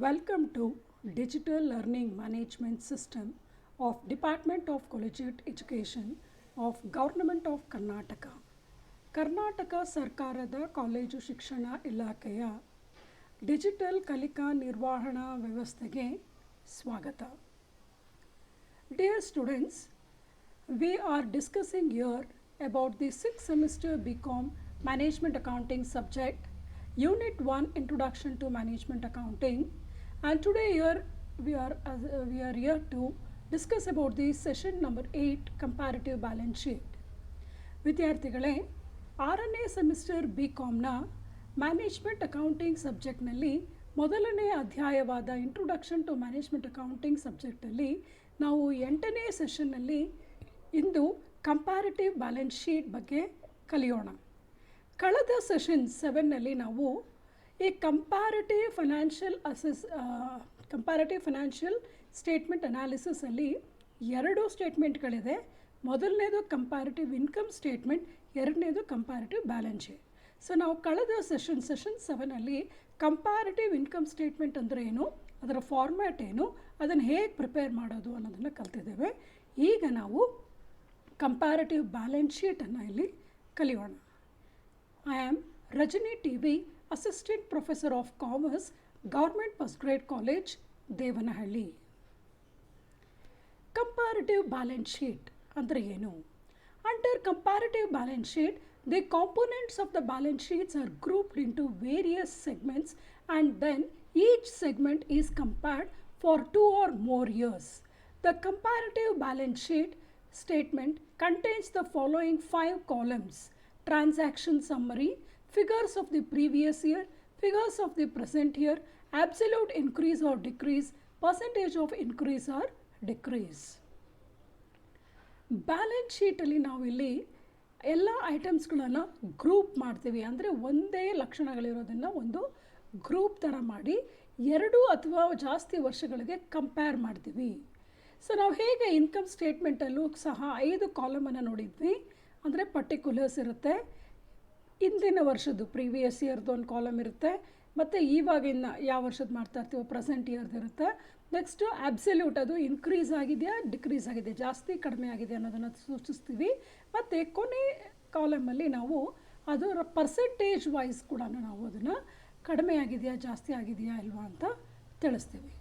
Welcome to Digital Learning Management System of Department of Collegiate Education of Government of Karnataka. Karnataka ಸರ್ಕಾರದ college ಶಿಕ್ಷಣ ಇಲಾಖೆಯ digital ಕಲಿಕಾ ನಿರ್ವಹಣಾ ವ್ಯವಸ್ಥೆಗೆ ಸ್ವಾಗತ. Dear students, we are discussing here about the 6th semester BCom Management Accounting subject, Unit 1 Introduction to Management Accounting, and today here we are here to discuss about the session number 8 Comparative Balance Sheet. ವಿದ್ಯಾರ್ಥಿಗಳೇ, 6ನೇ semester BComನ management accounting ಸಬ್ಜೆಕ್ಟ್ನಲ್ಲಿ ಮೊದಲನೇ ಅಧ್ಯಾಯವಾದ introduction to management accounting ಸಬ್ಜೆಕ್ಟಲ್ಲಿ ನಾವು 8ನೇ ಸೆಷನ್ನಲ್ಲಿ ಇಂದು comparative balance sheet ಬಗ್ಗೆ ಕಲಿಯೋಣ. ಕಳೆದ session 7ನಲ್ಲಿ ನಾವು ಈ comparative financial statement ಅನಾಲಿಸಿಸಲ್ಲಿ 2 ಸ್ಟೇಟ್ಮೆಂಟ್ಗಳಿದೆ. ಮೊದಲನೇದು comparative income statement, ಎರಡನೇದು ಕಂಪ್ಯಾರಿಟಿವ್ ಬ್ಯಾಲೆನ್ಸ್ ಶೀಟ್. ಸೊ ನಾವು ಕಳೆದ ಸೆಷನ್ 7ನಲ್ಲಿ ಕಂಪ್ಯಾರಿಟಿವ್ ಇನ್ಕಮ್ ಸ್ಟೇಟ್ಮೆಂಟ್ ಅಂದರೆ ಏನು, ಅದರ ಫಾರ್ಮ್ಯಾಟ್ ಏನು, ಅದನ್ನು ಹೇಗೆ ಪ್ರಿಪೇರ್ ಮಾಡೋದು ಅನ್ನೋದನ್ನು ಕಲ್ತಿದ್ದೇವೆ. ಈಗ ನಾವು ಕಂಪ್ಯಾರಿಟಿವ್ ಬ್ಯಾಲೆನ್ಸ್ ಶೀಟನ್ನು ಇಲ್ಲಿ ಕಲಿಯೋಣ. I am Rajani TB, assistant professor of commerce, government first grade college, Devanahalli. Comparative balance sheet ಅಂದರೆ ಏನು? Under comparative balance sheet, the components of the balance sheets are grouped into various segments, and then each segment is compared for 2 or more years. The comparative balance sheet statement contains the following 5 columns: transaction summary, figures of the previous year, figures of the present year, absolute increase or decrease, percentage of increase or decrease. Balance ಶೀಟಲ್ಲಿ ನಾವು ಇಲ್ಲಿ ಎಲ್ಲ ಐಟಮ್ಸ್ಗಳನ್ನು group ಮಾಡ್ತೀವಿ. ಅಂದರೆ ಒಂದೇ ಲಕ್ಷಣಗಳಿರೋದನ್ನು ಒಂದು group ಥರ ಮಾಡಿ 2 ಅಥವಾ ಜಾಸ್ತಿ ವರ್ಷಗಳಿಗೆ ಕಂಪೇರ್ ಮಾಡ್ತೀವಿ. ಸೊ ನಾವು ಹೇಗೆ ಇನ್ಕಮ್ ಸ್ಟೇಟ್ಮೆಂಟಲ್ಲೂ ಸಹ 5 ಕಾಲಮನ್ನು ನೋಡಿದ್ವಿ. ಅಂದರೆ ಪರ್ಟಿಕ್ಯುಲರ್ಸ್ ಇರುತ್ತೆ, ಹಿಂದಿನ ವರ್ಷದ್ದು ಪ್ರೀವಿಯಸ್ ಇಯರ್ದು ಒಂದು ಕಾಲಮ್ ಇರುತ್ತೆ, ಮತ್ತು ಇವಾಗಿನ ಯಾವ ವರ್ಷದ ಮಾಡ್ತಾ ಇರ್ತೀವೋ ಪ್ರೆಸೆಂಟ್ ಇಯರ್ದು ಇರುತ್ತೆ. ನೆಕ್ಸ್ಟು ಅಬ್ಸಲ್ಯೂಟ್, ಅದು ಇನ್ಕ್ರೀಸ್ ಆಗಿದೆಯಾ ಡಿಕ್ರೀಸ್ ಆಗಿದೆ, ಜಾಸ್ತಿ ಕಡಿಮೆ ಆಗಿದೆ ಅನ್ನೋದನ್ನು ಸೂಚಿಸ್ತೀವಿ. ಮತ್ತು ಕೊನೆ ಕಾಲಮಲ್ಲಿ ನಾವು ಅದರ ಪರ್ಸೆಂಟೇಜ್ ವೈಸ್ ಕೂಡ ನಾವು ಅದನ್ನು ಕಡಿಮೆ ಆಗಿದೆಯಾ ಜಾಸ್ತಿ ಆಗಿದೆಯಾ ಇಲ್ವಾ ಅಂತ ತಿಳಿಸ್ತೀವಿ.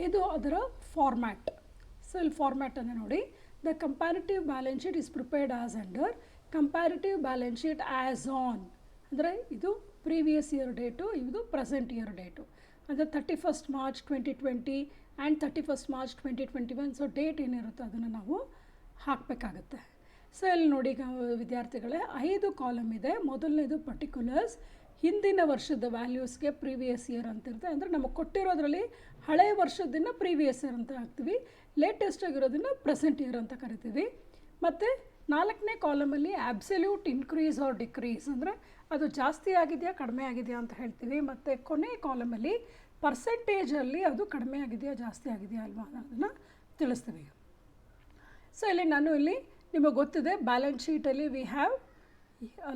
ಇದು ಅದರ ಫಾರ್ಮ್ಯಾಟ್. ಸೊ ಇಲ್ಲಿ ಫಾರ್ಮ್ಯಾಟನ್ನು ನೋಡಿ. The comparative balance sheet is prepared as under comparative balance sheet as on, ಅಂದರೆ ಇದು ಪ್ರೀವಿಯಸ್ ಇಯರ್ ಡೇಟು, ಇದು ಪ್ರೆಸೆಂಟ್ ಇಯರ್ ಡೇಟು. ಅಂದರೆ 31st March 2020 and 31st March 2021. So date ಏನಿರುತ್ತೆ ಅದನ್ನು ನಾವು ಹಾಕಬೇಕಾಗತ್ತೆ. ಸೊ ಇಲ್ಲಿ ನೋಡಿ ವಿದ್ಯಾರ್ಥಿಗಳೇ, 5 ಕಾಲಮ್ ಇದೆ. ಮೊದಲನೇದು ಪರ್ಟಿಕ್ಯುಲರ್ಸ್, ಹಿಂದಿನ ವರ್ಷದ ವ್ಯಾಲ್ಯೂಸ್ಗೆ ಪ್ರೀವಿಯಸ್ ಇಯರ್ ಅಂತ ಇರುತ್ತೆ. ಅಂದರೆ ನಮಗೆ ಕೊಟ್ಟಿರೋದ್ರಲ್ಲಿ ಹಳೆಯ ವರ್ಷದನ್ನು ಪ್ರೀವಿಯಸ್ ಇಯರ್ ಅಂತ ಹಾಕ್ತೀವಿ, ಲೇಟೆಸ್ಟ್ ಆಗಿರೋದನ್ನು ಪ್ರೆಸೆಂಟ್ ಇಯರ್ ಅಂತ ಕರಿತೀವಿ. ಮತ್ತು 4ನೇ ಕಾಲಮಲ್ಲಿ ಅಬ್ಸಲ್ಯೂಟ್ ಇನ್ಕ್ರೀಸ್ ಆರ್ ಡಿಕ್ರೀಸ್, ಅಂದರೆ ಅದು ಜಾಸ್ತಿ ಆಗಿದೆಯಾ ಕಡಿಮೆ ಆಗಿದೆಯಾ ಅಂತ ಹೇಳ್ತೀವಿ. ಮತ್ತು ಕೊನೆ ಕಾಲಮಲ್ಲಿ ಪರ್ಸೆಂಟೇಜಲ್ಲಿ ಅದು ಕಡಿಮೆ ಆಗಿದೆಯಾ ಜಾಸ್ತಿ ಆಗಿದೆಯಾ ಅಲ್ವಾ ಅನ್ನೋದನ್ನು ತಿಳಿಸ್ತೀವಿ. ಸೊ ಇಲ್ಲಿ ನಾನು ಇಲ್ಲಿ ನಿಮಗೆ ಗೊತ್ತಿದೆ, ಬ್ಯಾಲೆನ್ಸ್ ಶೀಟಲ್ಲಿ we have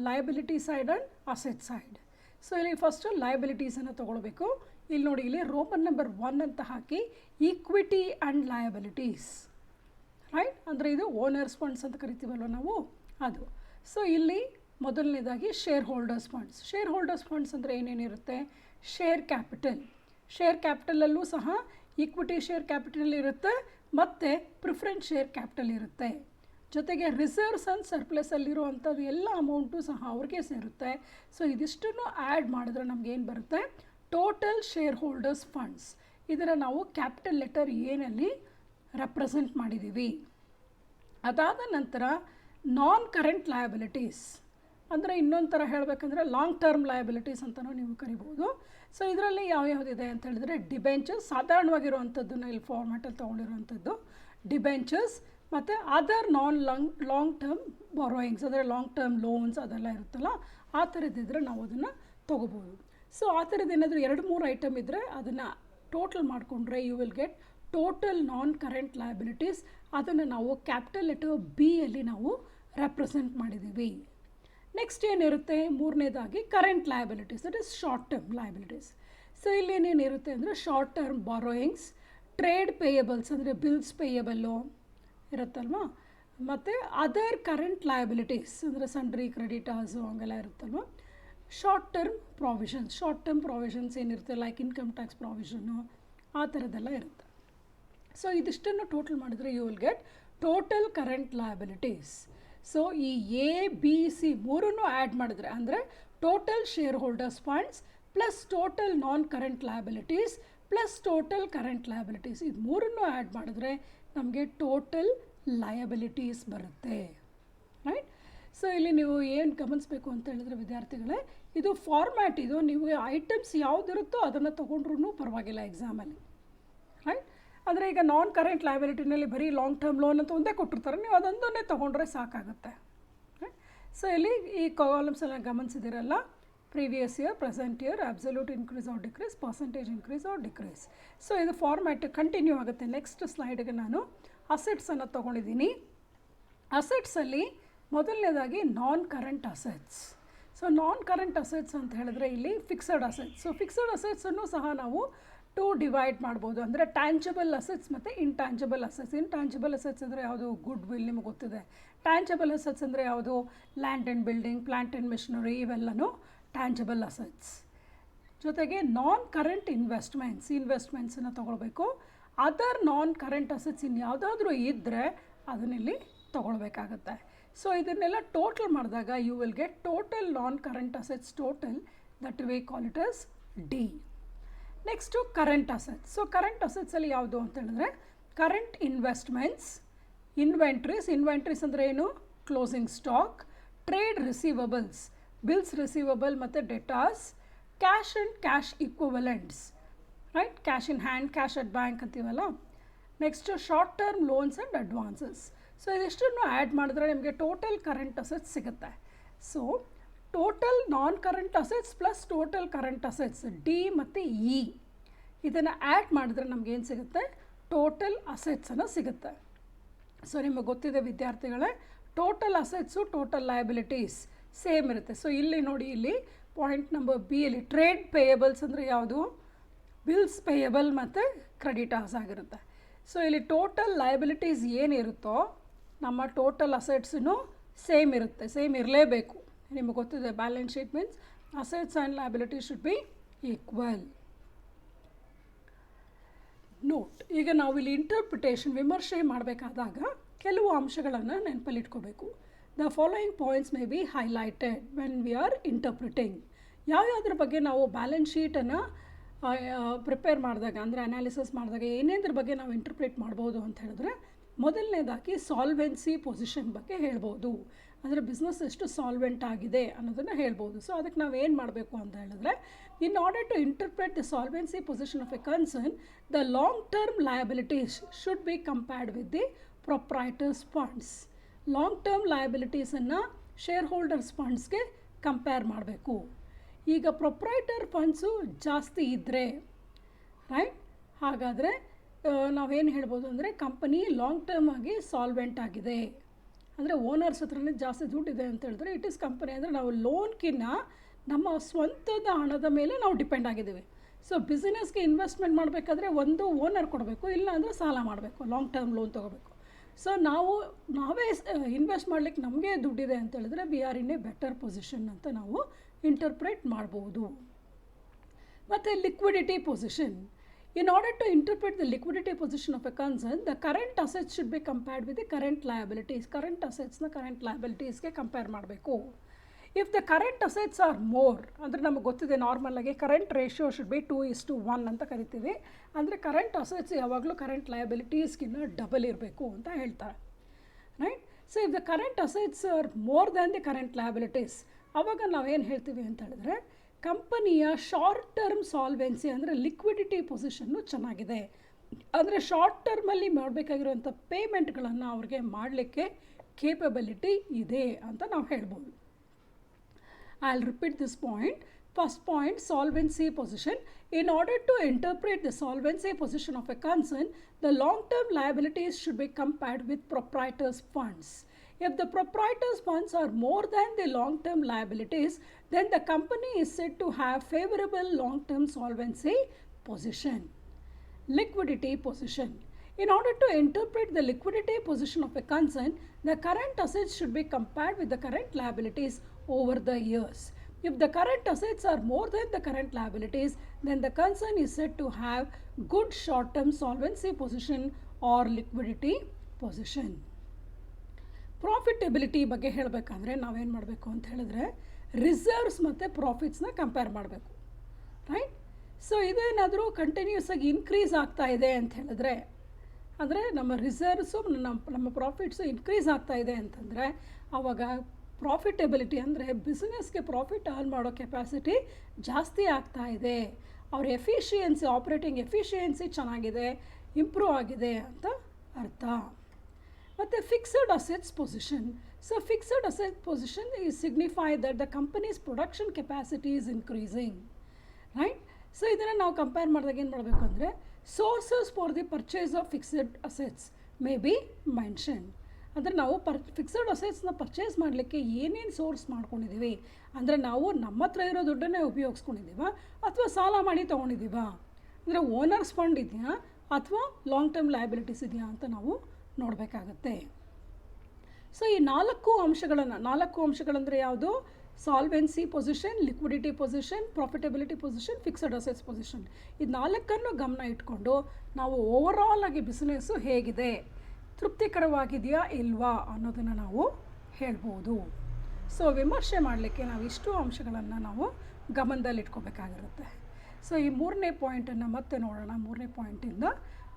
liability side and asset side. So ಇಲ್ಲಿ ಫಸ್ಟು ಲಯಬಿಲಿಟೀಸನ್ನು ತೊಗೊಳ್ಬೇಕು. ಇಲ್ಲಿ ನೋಡಿ, ಇಲ್ಲಿ ರೋಮನ್ ನಂಬರ್ 1 ಅಂತ ಹಾಕಿ ಈಕ್ವಿಟಿ ಆ್ಯಂಡ್ ಲಯಬಿಲಿಟೀಸ್, ರೈಟ್? ಅಂದರೆ ಇದು ಓನರ್ಸ್ ಫಂಡ್ಸ್ ಅಂತ ಕರಿತೀವಲ್ವ ನಾವು, ಅದು. ಸೊ ಇಲ್ಲಿ ಮೊದಲನೇದಾಗಿ share holders funds. Share holders funds ಅಂದರೆ ಏನೇನಿರುತ್ತೆ? Share capital. ಶೇರ್ ಕ್ಯಾಪಿಟಲಲ್ಲೂ ಸಹ ಈಕ್ವಿಟಿ ಶೇರ್ ಕ್ಯಾಪಿಟಲ್ ಇರುತ್ತೆ, ಮತ್ತು ಪ್ರಿಫರೆನ್ಸ್ ಶೇರ್ ಕ್ಯಾಪಿಟಲ್ ಇರುತ್ತೆ. ಜೊತೆಗೆ ರಿಸರ್ವ್ಸ್ ಆ್ಯಂಡ್ ಸರ್ಪ್ಲಸಲ್ಲಿರುವಂಥದ್ದು ಎಲ್ಲ ಅಮೌಂಟು ಸಹ ಅವ್ರಿಗೆ ಸೇರುತ್ತೆ. ಸೊ ಇದಿಷ್ಟನ್ನು ಆ್ಯಡ್ ಮಾಡಿದ್ರೆ ನಮಗೇನು ಬರುತ್ತೆ? Total share holders funds. ಇದನ್ನು ನಾವು ಕ್ಯಾಪಿಟಲ್ ಲೆಟರ್ ಏನಲ್ಲಿ ರೆಪ್ರೆಸೆಂಟ್ ಮಾಡಿದ್ದೀವಿ. ಅದಾದ ನಂತರ ನಾನ್ ಕರೆಂಟ್ ಲಯಬಿಲಿಟೀಸ್, ಅಂದರೆ ಇನ್ನೊಂದು ಥರ ಹೇಳಬೇಕಂದ್ರೆ ಲಾಂಗ್ ಟರ್ಮ್ ಲಯಬಿಲಿಟೀಸ್ ಅಂತಲೂ ನೀವು ಕರಿಬೋದು. ಸೊ ಇದರಲ್ಲಿ ಯಾವ್ಯಾವುದಿದೆ ಅಂತ ಹೇಳಿದ್ರೆ ಡಿಬೆಂಚರ್ಸ್, ಸಾಧಾರಣವಾಗಿರುವಂಥದ್ದನ್ನು ಇಲ್ಲಿ ಫಾರ್ಮ್ಯಾಟಲ್ಲಿ ತೊಗೊಂಡಿರುವಂಥದ್ದು ಡಿಬೆಂಚರ್ಸ್, ಮತ್ತು ಅದರ್ ಲಾಂಗ್ ಟರ್ಮ್ ಬಾರೋಯಿಂಗ್ಸ್, ಅಂದರೆ ಲಾಂಗ್ ಟರ್ಮ್ ಲೋನ್ಸ್ ಅದೆಲ್ಲ ಇರುತ್ತಲ್ಲ, ಆ ಥರದ್ದಿದ್ರೆ ನಾವು ಅದನ್ನು ತೊಗೋಬೋದು. ಸೊ ಆ ಥರದ್ದು ಏನಾದರೂ 2-3 ಐಟಮ್ ಇದ್ದರೆ ಅದನ್ನು ಟೋಟಲ್ ಮಾಡಿಕೊಂಡ್ರೆ you will get total non current liabilities. ಅದನ್ನು ನಾವು ಕ್ಯಾಪಿಟಲ್ ಲೆಟರ್ B ಯಲ್ಲಿ ನಾವು ರೆಪ್ರೆಸೆಂಟ್ ಮಾಡಿದ್ದೀವಿ. ನೆಕ್ಸ್ಟ್ ಏನಿರುತ್ತೆ ಮೂರನೇದಾಗಿ current liabilities, that is short term liabilities. So ಇಲ್ಲಿ ಏನೇನಿರುತ್ತೆ ಅಂದರೆ short term borrowings, trade payables ಅಂದರೆ ಬಿಲ್ಸ್ ಪೇಯಬಲ್ಲು ಇರುತ್ತಲ್ವ, ಮತ್ತು ಅದರ್ ಕರೆಂಟ್ ಲಯಬಿಲಿಟೀಸ್ ಅಂದರೆ ಸನ್ಡ್ರಿ ಕ್ರೆಡಿಟರ್ಸು ಹಂಗೆಲ್ಲ ಇರುತ್ತಲ್ವ. ಶಾರ್ಟ್ ಟರ್ಮ್ ಪ್ರಾವಿಷನ್ಸ್ ಏನಿರುತ್ತೆ ಲೈಕ್ ಇನ್ಕಮ್ ಟ್ಯಾಕ್ಸ್ ಪ್ರಾವಿಷನ್ನು ಆ ಥರದ್ದೆಲ್ಲ ಇರುತ್ತೆ. ಸೊ ಇದಿಷ್ಟನ್ನು ಟೋಟಲ್ ಮಾಡಿದರೆ you will get total current liabilities. So ಈ ಎ ಬಿ ಸಿ ಮೂರನ್ನು ಆ್ಯಡ್ ಮಾಡಿದ್ರೆ ಅಂದರೆ total share holders funds plus total non current liabilities plus total current liabilities, ಇದು ಮೂರನ್ನು ಆ್ಯಡ್ ಮಾಡಿದ್ರೆ ನಮಗೆ ಟೋಟಲ್ ಲಯಬಿಲಿಟೀಸ್ ಬರುತ್ತೆ, ರೈಟ್. ಸೊ ಇಲ್ಲಿ ನೀವು ಏನು ಗಮನಿಸಬೇಕು ಅಂತ ಹೇಳಿದ್ರೆ ವಿದ್ಯಾರ್ಥಿಗಳೇ, ಇದು ಫಾರ್ಮ್ಯಾಟ್, ಇದು ನೀವು ಐಟಮ್ಸ್ ಯಾವುದಿರುತ್ತೋ ಅದನ್ನು ತೊಗೊಂಡ್ರೂ ಪರವಾಗಿಲ್ಲ ಎಕ್ಸಾಮಲ್ಲಿ, ರೈಟ್. ಅಂದರೆ ಈಗ ನಾನ್ ಕರೆಂಟ್ ಲಯಬಿಲಿಟಿನಲ್ಲಿ ಬರೀ ಲಾಂಗ್ ಟರ್ಮ್ ಲೋನ್ ಅಂತ ಒಂದೇ ಕೊಟ್ಟಿರ್ತಾರೆ, ನೀವು ಅದೊಂದನ್ನೇ ತೊಗೊಂಡ್ರೆ ಸಾಕಾಗುತ್ತೆ. ಸೊ ಇಲ್ಲಿ ಈ ಕಾಲಮ್ಸ್ ಎಲ್ಲ ಗಮನಿಸಿದಿರಲ್ಲ, previous year, present year, absolute increase or decrease, percentage increase or decrease. So ಇದು ಫಾರ್ಮ್ಯಾಟ್ ಕಂಟಿನ್ಯೂ ಆಗುತ್ತೆ. ನೆಕ್ಸ್ಟ್ ಸ್ಲೈಡ್ಗೆ ನಾನು ಅಸೆಟ್ಸನ್ನು ತೊಗೊಂಡಿದ್ದೀನಿ. ಅಸೆಟ್ಸಲ್ಲಿ ಮೊದಲನೇದಾಗಿ non current assets. So non current assets ಅಂತ ಹೇಳಿದ್ರೆ ಇಲ್ಲಿ ಫಿಕ್ಸಡ್ ಅಸೆಟ್ಸ್. ಸೊ ಫಿಕ್ಸಡ್ ಅಸೆಟ್ಸನ್ನು ಸಹ ನಾವು ಟು ಡಿವೈಡ್ ಮಾಡ್ಬೋದು, ಅಂದರೆ ಟ್ಯಾಂಜಬಲ್ ಅಸೆಟ್ಸ್ ಮತ್ತು ಇಂಟ್ಯಾಂಜಬಲ್ ಅಸೆಟ್ಸ್. ಇಂಟ್ಯಾಂಜಬಲ್ ಅಸೆಟ್ಸ್ ಅಂದರೆ ಯಾವುದು, ಗುಡ್ ವಿಲ್ ನಿಮಗೆ ಗೊತ್ತಿದೆ. ಟ್ಯಾಂಜಬಲ್ ಅಸೆಟ್ಸ್ ಅಂದರೆ ಯಾವುದು, land and building, plant and machinery, ಇವೆಲ್ಲನೂ ಟ್ಯಾಂಜಬಲ್ ಅಸೆಟ್ಸ್. ಜೊತೆಗೆ ನಾನ್ ಕರೆಂಟ್ ಇನ್ವೆಸ್ಟ್ಮೆಂಟ್ಸನ್ನು ತೊಗೊಳ್ಬೇಕು. ಅದರ್ ನಾನ್ ಕರೆಂಟ್ ಅಸೆಟ್ಸ್ ಇನ್ಯಾವುದಾದ್ರೂ ಇದ್ದರೆ ಅದನ್ನಿಲ್ಲಿ ತೊಗೊಳ್ಬೇಕಾಗತ್ತೆ. ಸೊ ಇದನ್ನೆಲ್ಲ ಟೋಟಲ್ ಮಾಡಿದಾಗ you will get total non current assets total, that we call it as D. Next current assets. So current ಅಸೆಟ್ಸಲ್ಲಿ ಯಾವುದು ಅಂತ ಹೇಳಿದ್ರೆ ಕರೆಂಟ್ ಇನ್ವೆಂಟ್ರೀಸ್ ಅಂದರೆ ಏನು, closing stock, trade receivables, bills receivable ಮತ್ತು debtors, cash and cash equivalents, right, cash in hand, cash at bank ಅಂತೀವಲ್ಲ. Next short term loans and advances. So ಇದಿಷ್ಟನ್ನು add ಮಾಡಿದ್ರೆ ನಿಮಗೆ ಟೋಟಲ್ ಕರೆಂಟ್ ಅಸೆಟ್ಸ್ ಸಿಗುತ್ತೆ. So total non current assets plus total current assets D ಮತ್ತು E ಇದನ್ನು add ಮಾಡಿದ್ರೆ ನಮಗೇನು ಸಿಗುತ್ತೆ, ಟೋಟಲ್ ಅಸೆಟ್ಸನ್ನು ಸಿಗುತ್ತೆ. ಸೊ ನಿಮಗೆ ಗೊತ್ತಿದೆ ವಿದ್ಯಾರ್ಥಿಗಳೇ, total assets total liabilities same ಇರುತ್ತೆ. ಸೊ ಇಲ್ಲಿ ನೋಡಿ, ಇಲ್ಲಿ ಪಾಯಿಂಟ್ ನಂಬರ್ ಬಿ ಅಲ್ಲಿ ಟ್ರೇಡ್ ಪೇಯಬಲ್ಸ್ ಅಂದರೆ ಯಾವುದು, ಬಿಲ್ಸ್ ಪೇಯಬಲ್ ಮತ್ತು ಕ್ರೆಡಿಟರ್ಸ್ ಆಗಿರುತ್ತೆ. ಸೊ ಇಲ್ಲಿ ಟೋಟಲ್ ಲಯಬಿಲಿಟೀಸ್ ಏನಿರುತ್ತೋ ನಮ್ಮ ಟೋಟಲ್ ಅಸೆಟ್ಸೂ ಸೇಮ್ ಇರುತ್ತೆ, ಸೇಮ್ ಇರಲೇಬೇಕು. ನಿಮಗೆ ಗೊತ್ತಿದೆ balance sheet means assets and liabilities should be equal. Note, ಈಗ ನಾವು ಇಲ್ಲಿ ವಿಮರ್ಶೆ ಮಾಡಬೇಕಾದಾಗ ಕೆಲವು ಅಂಶಗಳನ್ನು ನೆನಪಲ್ಲಿಟ್ಕೋಬೇಕು. The following points may be highlighted when we are interpreting. ಯಾವ್ಯಾವ್ದ್ರ ಬಗ್ಗೆ ನಾವು ಬ್ಯಾಲೆನ್ಸ್ ಶೀಟನ್ನು ಪ್ರಿಪೇರ್ ಮಾಡಿದಾಗ, ಅಂದರೆ ಅನಾಲಿಸಿಸ್ ಮಾಡಿದಾಗ ಏನೇದ್ರ ಬಗ್ಗೆ ನಾವು ಇಂಟರ್ಪ್ರಿಟ್ ಮಾಡ್ಬೋದು ಅಂತ ಹೇಳಿದ್ರೆ, ಮೊದಲನೇದಾಗಿ ಸಾಲ್ವೆನ್ಸಿ ಪೊಸಿಷನ್ ಬಗ್ಗೆ ಹೇಳ್ಬೋದು. ಅಂದರೆ ಬಿಸ್ನೆಸ್ ಎಷ್ಟು ಸಾಲ್ವೆಂಟ್ ಆಗಿದೆ ಅನ್ನೋದನ್ನು ಹೇಳ್ಬೋದು. ಸೊ ಅದಕ್ಕೆ ನಾವು ಏನು ಮಾಡಬೇಕು ಅಂತ ಹೇಳಿದ್ರೆ, in order to interpret the solvency position of a concern, the long term liabilities should be compared with the proprietors funds. Long term ಲಯಬಿಲಿಟೀಸನ್ನು ಶೇರ್ ಹೋಲ್ಡರ್ಸ್ ಫಂಡ್ಸ್ಗೆ ಕಂಪೇರ್ ಮಾಡಬೇಕು. ಈಗ ಪ್ರೊಪ್ರೈಟರ್ ಫಂಡ್ಸು ಜಾಸ್ತಿ ಇದ್ದರೆ, ರೈಟ್, ಹಾಗಾದರೆ ನಾವೇನು ಹೇಳ್ಬೋದು ಅಂದರೆ ಕಂಪನಿ ಲಾಂಗ್ ಟರ್ಮ್ ಆಗಿ ಸಾಲ್ವೆಂಟ್ ಆಗಿದೆ, ಅಂದರೆ ಓನರ್ಸ್ ಹತ್ರನೇ ಜಾಸ್ತಿ ದುಡ್ಡಿದೆ ಅಂತ ಹೇಳಿದ್ರೆ ಇಟ್ ಈಸ್ ಕಂಪನಿ. ಅಂದರೆ ನಾವು ಲೋನ್ಕಿನ್ನ ನಮ್ಮ ಸ್ವಂತದ ಹಣದ ಮೇಲೆ ನಾವು ಡಿಪೆಂಡ್ ಆಗಿದ್ದೀವಿ. ಸೊ ಬಿಸ್ನೆಸ್ಗೆ ಇನ್ವೆಸ್ಟ್ಮೆಂಟ್ ಮಾಡಬೇಕಾದ್ರೆ ಒಂದು ಓನರ್ ಕೊಡಬೇಕು, ಇಲ್ಲ ಅಂದರೆ ಸಾಲ ಮಾಡಬೇಕು, ಲಾಂಗ್ ಟರ್ಮ್ ಲೋನ್ ತೊಗೋಬೇಕು. ಸೊ ನಾವೇ ಇನ್ವೆಸ್ಟ್ ಮಾಡಲಿಕ್ಕೆ ನಮಗೆ ದುಡ್ಡಿದೆ ಅಂತ ಹೇಳಿದ್ರೆ we are in a better position ಅಂತ ನಾವು ಇಂಟರ್ಪ್ರೇಟ್ ಮಾಡ್ಬೋದು. ಮತ್ತು liquidity position. In order to interpret the liquidity position of a concern, the current assets should be compared with the current liabilities. Current assets na current liabilities ke compare ಮಾಡಬೇಕು. If the current assets are more, ಅಂದರೆ ನಮಗೆ ಗೊತ್ತಿದೆ normal ಆಗಿ current ratio should be 2:1 ಅಂತ ಕರಿತೀವಿ. ಅಂದರೆ current assets ಯಾವಾಗಲೂ current ಲಯಬಿಲಿಟೀಸ್ಗಿನ್ನ ಡಬಲ್ ಇರಬೇಕು ಅಂತ ಹೇಳ್ತಾರೆ, right. So if the current assets are more than the current liabilities, ಆವಾಗ ನಾವೇನು ಹೇಳ್ತೀವಿ ಅಂತ ಹೇಳಿದ್ರೆ ಕಂಪನಿಯ ಶಾರ್ಟ್ ಟರ್ಮ್ ಸಾಲ್ವೆನ್ಸಿ ಅಂದರೆ ಲಿಕ್ವಿಡಿಟಿ ಪೊಸಿಷನ್ನು ಚೆನ್ನಾಗಿದೆ. ಅಂದರೆ ಶಾರ್ಟ್ ಟರ್ಮಲ್ಲಿ ಮಾಡಬೇಕಾಗಿರುವಂಥ ಪೇಮೆಂಟ್ಗಳನ್ನು ಅವ್ರಿಗೆ ಮಾಡಲಿಕ್ಕೆ ಕೇಪಬಿಲಿಟಿ ಇದೆ ಅಂತ ನಾವು ಹೇಳ್ಬೋದು. I will repeat this point. First point, solvency position. In order to interpret the solvency position of a concern, the long-term liabilities should be compared with proprietors' funds. If the proprietor's funds are more than the long-term liabilities, then the company is said to have favorable long-term solvency position. Liquidity position. In order to interpret the liquidity position of a concern, the current assets should be compared with the current liabilities over the years. If the current assets are more than the current liabilities, then the concern is said to have good short-term solvency position or liquidity position. Profitability ಬಗ್ಗೆ ಹೇಳಬೇಕಂದ್ರೆ ನಾವೇನು ಮಾಡಬೇಕು ಅಂತ ಹೇಳಿದ್ರೆ reserves ಮತ್ತು ಪ್ರಾಫಿಟ್ಸ್ನ compare ಮಾಡಬೇಕು, right? So ಇದೇನಾದರೂ continuous ಆಗಿ increase ಆಗ್ತಾ ಇದೆ ಅಂತ ಹೇಳಿದ್ರೆ, ಅಂದರೆ ನಮ್ಮ ರಿಸರ್ವ್ಸು ನಮ್ಮ ಪ್ರಾಫಿಟ್ಸು ಇನ್ಕ್ರೀಸ್ ಆಗ್ತಾ ಇದೆ ಅಂತಂದರೆ ಆವಾಗ ಪ್ರಾಫಿಟಬಿಲಿಟಿ ಅಂದರೆ ಬಿಸ್ನೆಸ್ಗೆ ಪ್ರಾಫಿಟ್ ಅರ್ನ್ ಮಾಡೋ ಕೆಪಾಸಿಟಿ ಜಾಸ್ತಿ ಆಗ್ತಾ ಇದೆ, ಅವ್ರ ಎಫಿಷಿಯನ್ಸಿ, ಆಪ್ರೇಟಿಂಗ್ ಎಫಿಷಿಯನ್ಸಿ ಚೆನ್ನಾಗಿದೆ, ಇಂಪ್ರೂವ್ ಆಗಿದೆ ಅಂತ ಅರ್ಥ. ಮತ್ತು fixed assets position. So fixed asset position is signify that the companies production capacity is increasing, right? So ಇದನ್ನು ನಾವು ಕಂಪೇರ್ ಮಾಡಿದಾಗ ಏನು ಮಾಡಬೇಕು ಅಂದರೆ sources for the purchase of fixed assets may be mention. ಅಂದರೆ ನಾವು ಫಿಕ್ಸಡ್ ಅಸೆಟ್ಸ್ನ ಪರ್ಚೇಸ್ ಮಾಡಲಿಕ್ಕೆ ಏನೇನು ಸೋರ್ಸ್ ಮಾಡ್ಕೊಂಡಿದ್ದೀವಿ, ಅಂದರೆ ನಾವು ನಮ್ಮ ಹತ್ರ ಇರೋ ದುಡ್ಡನ್ನೇ ಉಪಯೋಗಿಸ್ಕೊಂಡಿದ್ದೀವ ಅಥವಾ ಸಾಲ ಮಾಡಿ ತೊಗೊಂಡಿದ್ದೀವ, ಅಂದರೆ ಓನರ್ಸ್ ಫಂಡ್ ಇದೆಯಾ ಅಥವಾ ಲಾಂಗ್ ಟರ್ಮ್ ಲಯಬಿಲಿಟೀಸ್ ಇದೆಯಾ ಅಂತ ನಾವು ನೋಡಬೇಕಾಗತ್ತೆ. ಸೊ ಈ ನಾಲ್ಕು ಅಂಶಗಳಂದರೆ ಯಾವುದು? Solvency position, liquidity position, profitability position, fixed assets position. ಇದು ನಾಲ್ಕನ್ನು ಗಮನ ಇಟ್ಕೊಂಡು ನಾವು ಓವರಾಲ್ ಆಗಿ ಬಿಸ್ನೆಸ್ಸು ಹೇಗಿದೆ, ತೃಪ್ತಿಕರವಾಗಿದೆಯಾ ಇಲ್ವಾ ಅನ್ನೋದನ್ನು ನಾವು ಹೇಳ್ಬೋದು. ಸೊ ವಿಮರ್ಶೆ ಮಾಡಲಿಕ್ಕೆ ನಾವು ಇಷ್ಟು ಅಂಶಗಳನ್ನು ನಾವು ಗಮನದಲ್ಲಿಟ್ಕೋಬೇಕಾಗಿರುತ್ತೆ. ಸೊ ಈ ಮೂರನೇ ಪಾಯಿಂಟನ್ನು ಮತ್ತೆ ನೋಡೋಣ. ಮೂರನೇ ಪಾಯಿಂಟಿಂದ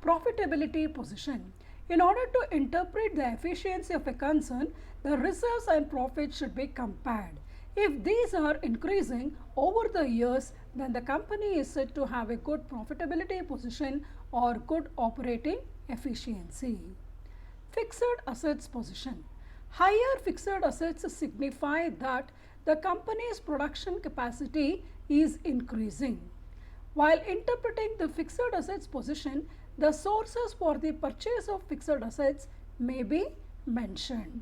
profitability position. In order to interpret the efficiency of a concern, the reserves and profits should be compared. If these are increasing over the years, then the company is said to have a good profitability position or good operating efficiency. Fixed assets position. Higher fixed assets signify that the company's production capacity is increasing. While interpreting the fixed assets position, the sources for the purchase of fixed assets may be mentioned.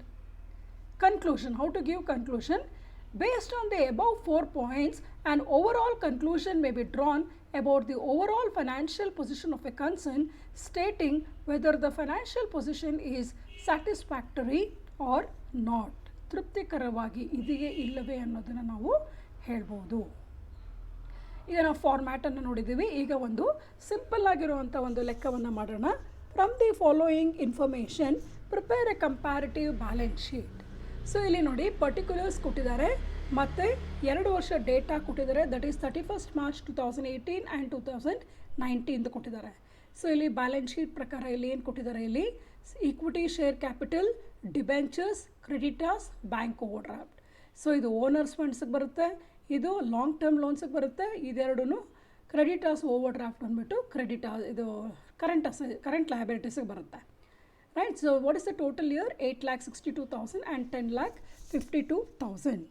Conclusion. How to give conclusion? Based on the above 4 points, an overall conclusion may be drawn about the overall financial position of a concern, stating whether the financial position is satisfactory or not. ತೃಪ್ತಿಕರವಾಗಿ ಇದೆಯೇ ಇಲ್ಲವೇ ಅನ್ನೋದನ್ನು ನಾವು ಹೇಳ್ಬೋದು. ಈಗ ನಾವು ಫಾರ್ಮ್ಯಾಟನ್ನು ನೋಡಿದ್ದೀವಿ. ಈಗ ಒಂದು ಸಿಂಪಲ್ ಆಗಿರುವಂಥ ಒಂದು ಲೆಕ್ಕವನ್ನು ಮಾಡೋಣ. From the following information prepare A comparative balance sheet. So ಇಲ್ಲಿ ನೋಡಿ ಪರ್ಟಿಕ್ಯುಲರ್ಸ್ ಕೊಟ್ಟಿದ್ದಾರೆ ಮತ್ತು 2 ವರ್ಷ ಡೇಟಾ ಕೊಟ್ಟಿದ್ದಾರೆ. That is 31st March 2018 and 2019 ಕೊಟ್ಟಿದ್ದಾರೆ. ಸೊ ಇಲ್ಲಿ ಬ್ಯಾಲೆನ್ಸ್ ಶೀಟ್ ಪ್ರಕಾರ ಇಲ್ಲಿ ಏನು ಕೊಟ್ಟಿದ್ದಾರೆ, ಇಲ್ಲಿ equity share capital, debentures, creditors, bank over draft. So ಇದು ಓನರ್ಸ್ ಫಂಡ್ಸಿಗೆ ಬರುತ್ತೆ, ಇದು ಲಾಂಗ್ ಟರ್ಮ್ ಲೋನ್ಸಿಗೆ ಬರುತ್ತೆ. ಇದೆರಡೂ ಕ್ರೆಡಿಟರ್ಸ್ ಓವರ್ ಡ್ರಾಫ್ಟ್ ಅಂದ್ಬಿಟ್ಟು ಇದು ಕರೆಂಟ್ ಲಯಬಿಲಿಟೀಸಿಗೆ ಬರುತ್ತೆ, right? So what is the total year? 8,62,000 and 10,52,000.